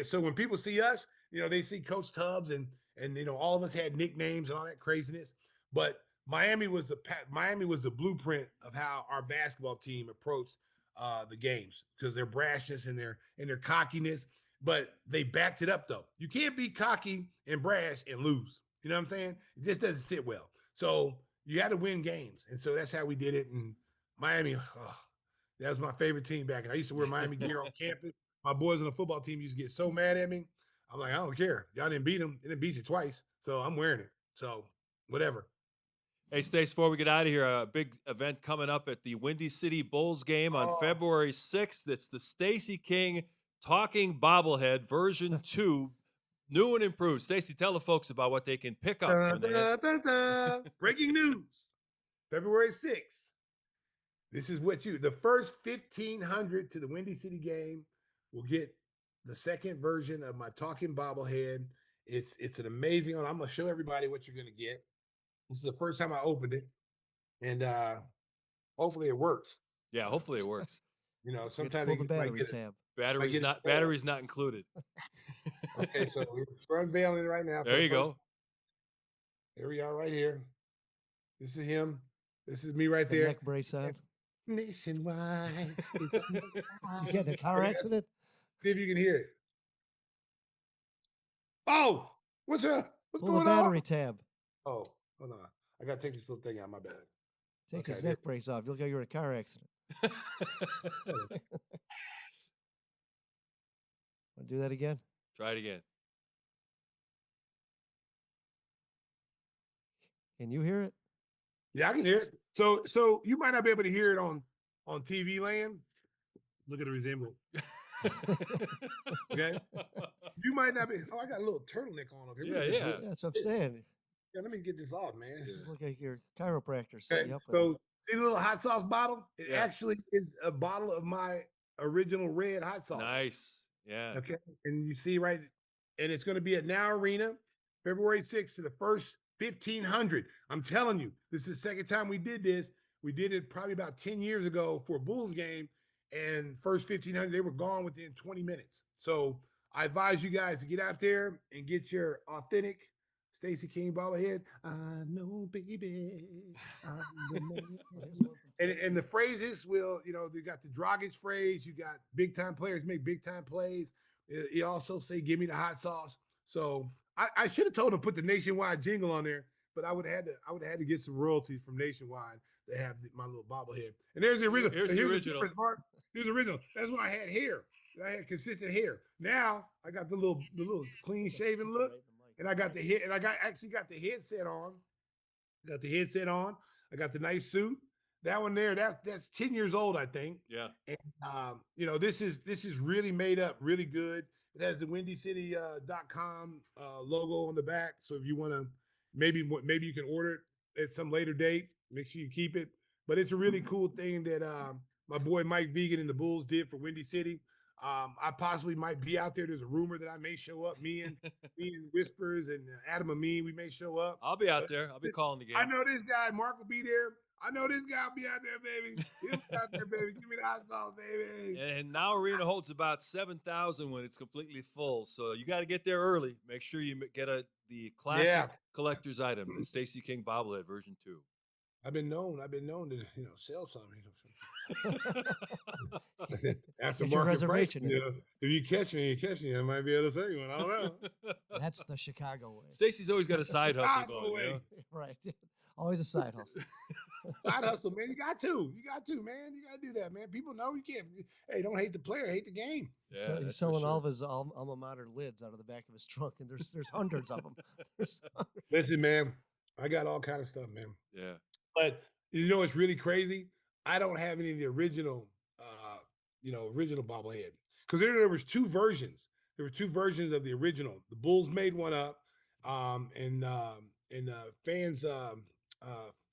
So when people see us, they see Coach Thibs and all of us had nicknames and all that craziness. But Miami was the blueprint of how our basketball team approached the games because their brashness and their cockiness. But they backed it up though. You can't be cocky and brash and lose. You know what I'm saying? It just doesn't sit well. So you got to win games. And so that's how we did it. And Miami, that was my favorite team back. And I used to wear Miami gear on campus. My boys on the football team used to get so mad at me. I'm like, I don't care. Y'all didn't beat them. They didn't beat you twice. So I'm wearing it. So whatever. Hey, Stace, before we get out of here, a big event coming up at the Windy City Bulls game on February 6th. It's the Stacy King Talking Bobblehead version 2. New and improved. Stacy, tell the folks about what they can pick up. Breaking news. February 6th. This is the first 1,500 to the Windy City game will get the second version of my Talking Bobblehead. It's an amazing one. I'm going to show everybody what you're going to get. This is the first time I opened it. And hopefully it works. Yeah, hopefully it works. Sometimes pull the battery tab. Batteries not included. Okay, so we're unveiling it right now. There you go. Here we are right here. This is him. This is me right there. Neck brace on. Nationwide. You get in a car accident? See if you can hear it. Oh, what's going on? Pull the battery tab. Oh, hold on. I got to take this little thing out. My bad. Take his neck brace off. You look like you're in a car accident. Want to do that again? Try it again. Can you hear it? Yeah, I can hear it. So you might not be able to hear it on TV land. Look at the resemblance. Okay. You might not be. Oh, I got a little turtleneck on up here. Yeah. That's what I'm saying. Yeah, let me get this off, man. You look like your chiropractor set you up. So see the little hot sauce bottle? It actually is a bottle of my original red hot sauce. Nice. Yeah. Okay. And you see and it's going to be at Now Arena, February 6th to the first 1,500. I'm telling you, this is the second time we did this. We did it probably about 10 years ago for a Bulls game, and first 1,500, they were gone within 20 minutes. So I advise you guys to get out there and get your authentic Stacy King bobblehead. I know, baby. And the phrases you got the Dragic phrase. You got big time players make big time plays. You also say, give me the hot sauce. So I should have told him to put the Nationwide jingle on there, but I would have had to get some royalties from Nationwide to have my little bobblehead. And there's the original. Here's the original. Here's the original. That's when I had hair. I had consistent hair. Now I got the little clean shaven look, and I got the head, and actually got the headset on. Got the headset on. I got the nice suit. That one there, that's 10 years old, I think. Yeah. And this is really made up, really good. It has the WindyCity.com logo on the back. So if you want to, maybe you can order it at some later date. Make sure you keep it. But it's a really cool thing that my boy Mike Vegan and the Bulls did for Windy City. I possibly might be out there. There's a rumor that I may show up. Me and Whispers and Adam Amin, we may show up. I'll be out there. I'll be calling the game. I know this guy, Mark, will be there. I know this guy will be out there, baby. He'll be out there, baby. Give me the hot sauce, baby. And now arena holds about 7,000 when it's completely full. So you got to get there early. Make sure you get the classic collector's item, the Stacy King bobblehead version 2. I've been known to sell something. After your reservation. If you catch me, I might be able to take one. I don't know. That's the Chicago way. Stacy's always got a side hustle going. Right. Always a side hustle. Side hustle, man. You got to, man. You got to do that, man. People know you can't. Hey, don't hate the player, hate the game. Yeah, he's selling all of his alma mater lids out of the back of his trunk, and there's hundreds of them. Listen, man, I got all kind of stuff, man. Yeah. But you know what's really crazy? I don't have any of the original, original bobblehead. Because there was 2 versions. There were 2 versions of the original. The Bulls made one up, and fans,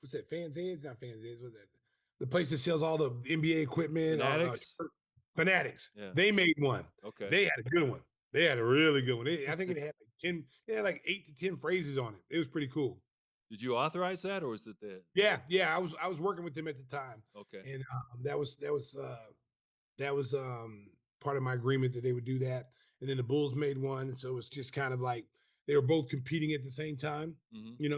what's that? Fans Edge? Not Fans Edge. What's that? The place that sells all the NBA equipment. Fanatics. Yeah. They made one. Okay. They had a good one. They had a really good one. I think it had like 10. It had like 8 to 10 phrases on it. It was pretty cool. Did you authorize that, or was it the? Yeah. I was working with them at the time. Okay. And that was part of my agreement that they would do that. And then the Bulls made one, so it's just kind of like they were both competing at the same time. Mm-hmm.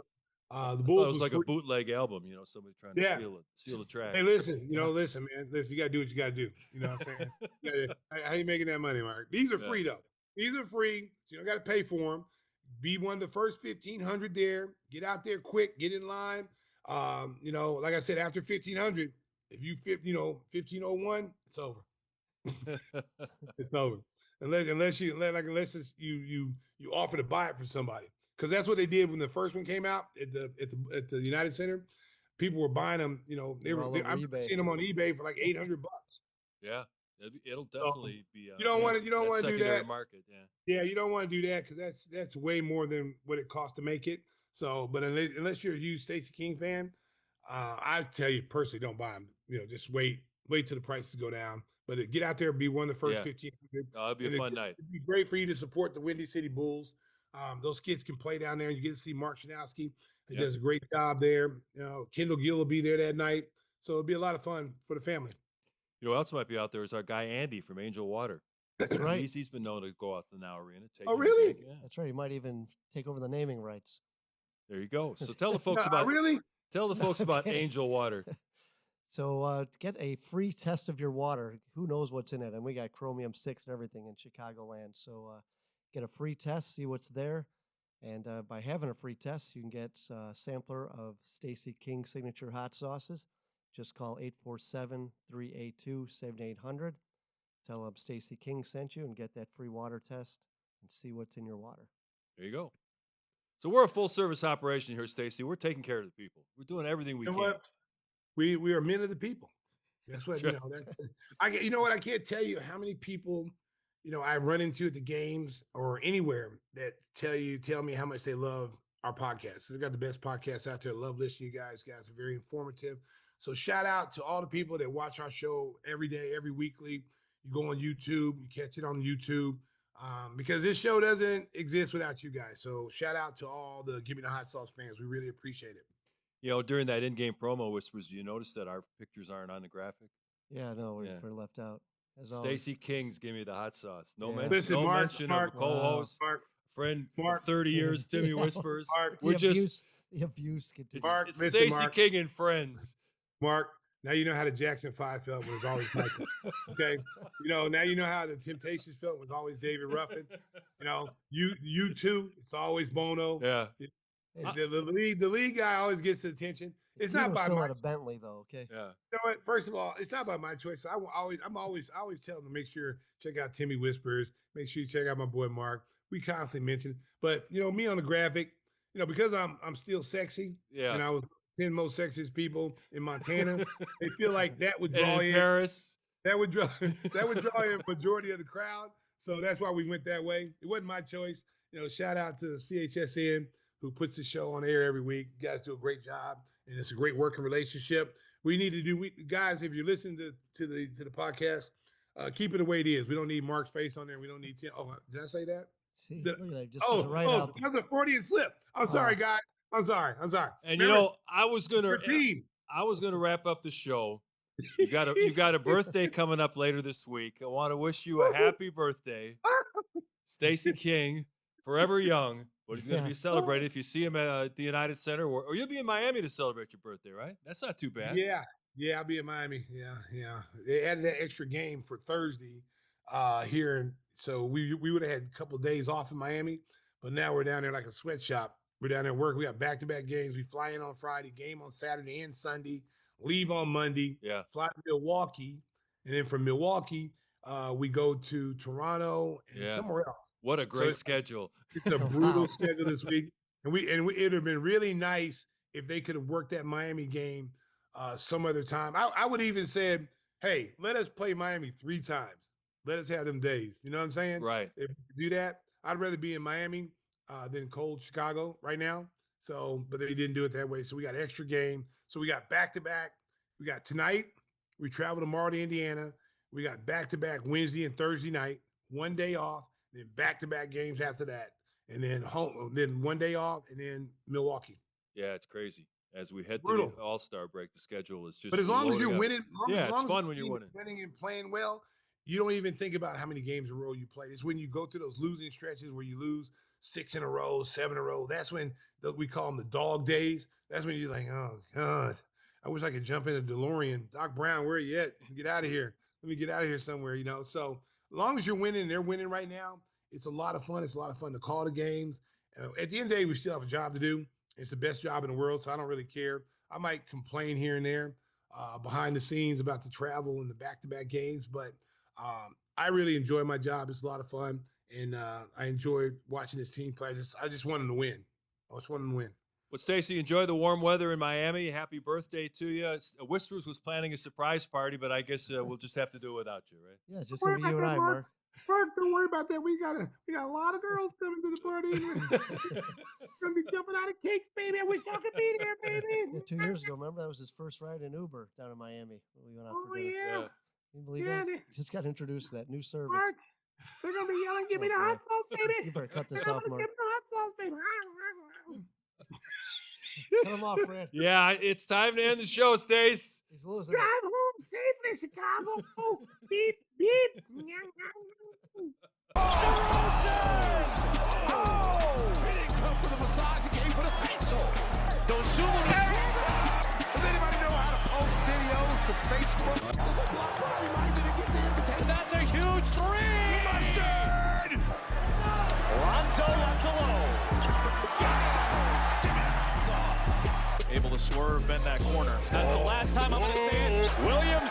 The Bulls was like a bootleg album. Somebody trying to steal the track. Hey, listen, listen, man, you got to do what you got to do. You know what I'm saying? How you making that money, Mark? These are free though. These are free, so you don't got to pay for them. Be one of the first 1,500 there. Get out there quick. Get in line. Like I said, after 1,500, if you 1,501, it's over. It's over. Unless you offer to buy it for somebody, because that's what they did when the first one came out at the United Center. People were buying them. I'm seeing them on eBay for like $800. Yeah. It'll definitely be. You don't want to do that. Market, yeah. You don't want to do that because that's way more than what it costs to make it. So, but unless you're a huge Stacy King fan, I tell you personally, don't buy them. Just wait till the prices go down. But get out there and be one of the first 1,500. It'll be a fun night. It'd be great for you to support the Windy City Bulls. Those kids can play down there, and you get to see Mark Shanowski. He does a great job there. Kendall Gill will be there that night, so it'll be a lot of fun for the family. You know what else might be out there is our guy Andy from Angel Water. That's right. He's been known to go out to the Now Arena. Really? Yeah. That's right. He might even take over the naming rights. There you go. So tell the folks about Tell the folks about Angel Water. So get a free test of your water. Who knows what's in it? And we got chromium-6 and everything in Chicagoland. So get a free test, see what's there. And by having a free test, you can get a sampler of Stacy King signature hot sauces. Just call 847-382-7800. Tell them Stacy King sent you and get that free water test and see what's in your water. There you go. So we're a full-service operation here, Stacy. We're taking care of the people. We're doing everything we can. What? We are men of the people. That's what you know. You know what? I can't tell you how many people I run into at the games or anywhere that tell me how much they love our podcast. So they've got the best podcasts out there. I love listening to you guys. Guys are very informative. So shout out to all the people that watch our show every day, every weekly. You go on YouTube, you catch it on YouTube, because this show doesn't exist without you guys. So shout out to all the Gimme the Hot Sauce fans. We really appreciate it. During that in-game promo, Whispers, you notice that our pictures aren't on the graphic? Yeah, no, we're left out. Stacy King's Gimme the Hot Sauce. No mention, Listen, no Mark, mention of a co-host, friend, Mark, 30 years, Timmy Whispers. The abuse continues. It's Stacy King and friends. Mark, now you know how the Jackson 5 felt when it was always Michael. Okay? Now you know how the Temptations felt when it was always David Ruffin. You too, it's always Bono. Yeah. The league guy always gets the attention. It's not by still out of Bentley though, okay? Yeah. You know what? First of all, it's not by my choice. I always tell them to make sure check out Timmy Whispers. Make sure you check out my boy Mark. We constantly mention, but me on the graphic, because I'm still sexy. Yeah. And I was 10 most sexiest people in Montana. They feel like that would draw in Paris. That would draw in a majority of the crowd. So that's why we went that way. It wasn't my choice. Shout out to CHSN who puts the show on air every week. You guys do a great job, and it's a great working relationship. We need to do, guys. If you're listening to the podcast, keep it the way it is. We don't need Mark's face on there. We don't need Tim. Oh, did I say that? See, look at that. Just right out that was a Freudian slip. I'm sorry, guys. I'm sorry. And remember, I was gonna wrap up the show. You got a birthday coming up later this week. I want to wish you a happy birthday, Stacy King, forever young. But he's going to be celebrated if you see him at the United Center, or you'll be in Miami to celebrate your birthday, right? That's not too bad. Yeah, I'll be in Miami. Yeah. They added that extra game for Thursday here, and so we would have had a couple of days off in Miami, but now we're down there like a sweatshop. We're down there working. We got back-to-back games. We fly in on Friday, game on Saturday and Sunday, leave on Monday, fly to Milwaukee, and then from Milwaukee, we go to Toronto and somewhere else. What a great schedule. It's a brutal schedule this week. And it would have been really nice if they could have worked that Miami game some other time. I would even said, hey, let us play Miami 3 times. Let us have them days. You know what I'm saying? Right. If we do that, I'd rather be in Miami than cold Chicago right now. So, but they didn't do it that way. So we got an extra game. So we got back-to-back. We got tonight. We travel tomorrow to Indiana. We got back-to-back Wednesday and Thursday night, 1 day off, then back-to-back games after that, and then home, then 1 day off, and then Milwaukee. Yeah, it's crazy. As we head to the All-Star break, the schedule is just. But as long as you're winning, it's fun when you're winning. Winning and playing well, you don't even think about how many games in a row you played. It's when you go through those losing stretches where you lose 6 in a row, 7 in a row. That's when we call them the dog days. That's when you're like, oh God, I wish I could jump in a DeLorean. Doc Brown, where are you at? Get out of here. Let me get out of here somewhere, you know. So as long as you're winning, they're winning right now. It's a lot of fun. It's a lot of fun to call the games. At the end of the day, we still have a job to do. It's the best job in the world, so I don't really care. I might complain here and there behind the scenes about the travel and the back-to-back games, but I really enjoy my job. It's a lot of fun, and I enjoy watching this team play. I just want them to win. I just want them to win. Well, Stacey, enjoy the warm weather in Miami. Happy birthday to you. Whispers was planning a surprise party, but I guess we'll just have to do it without you, right? Yeah, it's just gonna be you and I, Mark. Mark, don't worry about that. We got a lot of girls coming to the party. We're gonna be jumping out of cakes, baby. I wish I could be there, baby. Yeah, 2 years ago, remember that was his first ride in Uber down in Miami. We went out for dinner. Yeah. Can you believe that? Just got introduced to that new service. Mark, they're gonna be yelling, "Give me the hot sauce, baby!" You better cut this off, Mark. Give me the hot sauce, baby. Cut him off, Fred. Yeah, it's time to end the show, Stace. He's losing. Drive home safely, Chicago. Oh, beep, beep. Oh, he didn't come for the massage, he came for the facial. Don't zoom on it. Does anybody know how to post videos to Facebook? There's a block party, Mike didn't get the invitation. That's a huge 3. Mustard. Lonzo left alone. Able to swerve, bend that corner. That's the last time I'm going to say it. Williams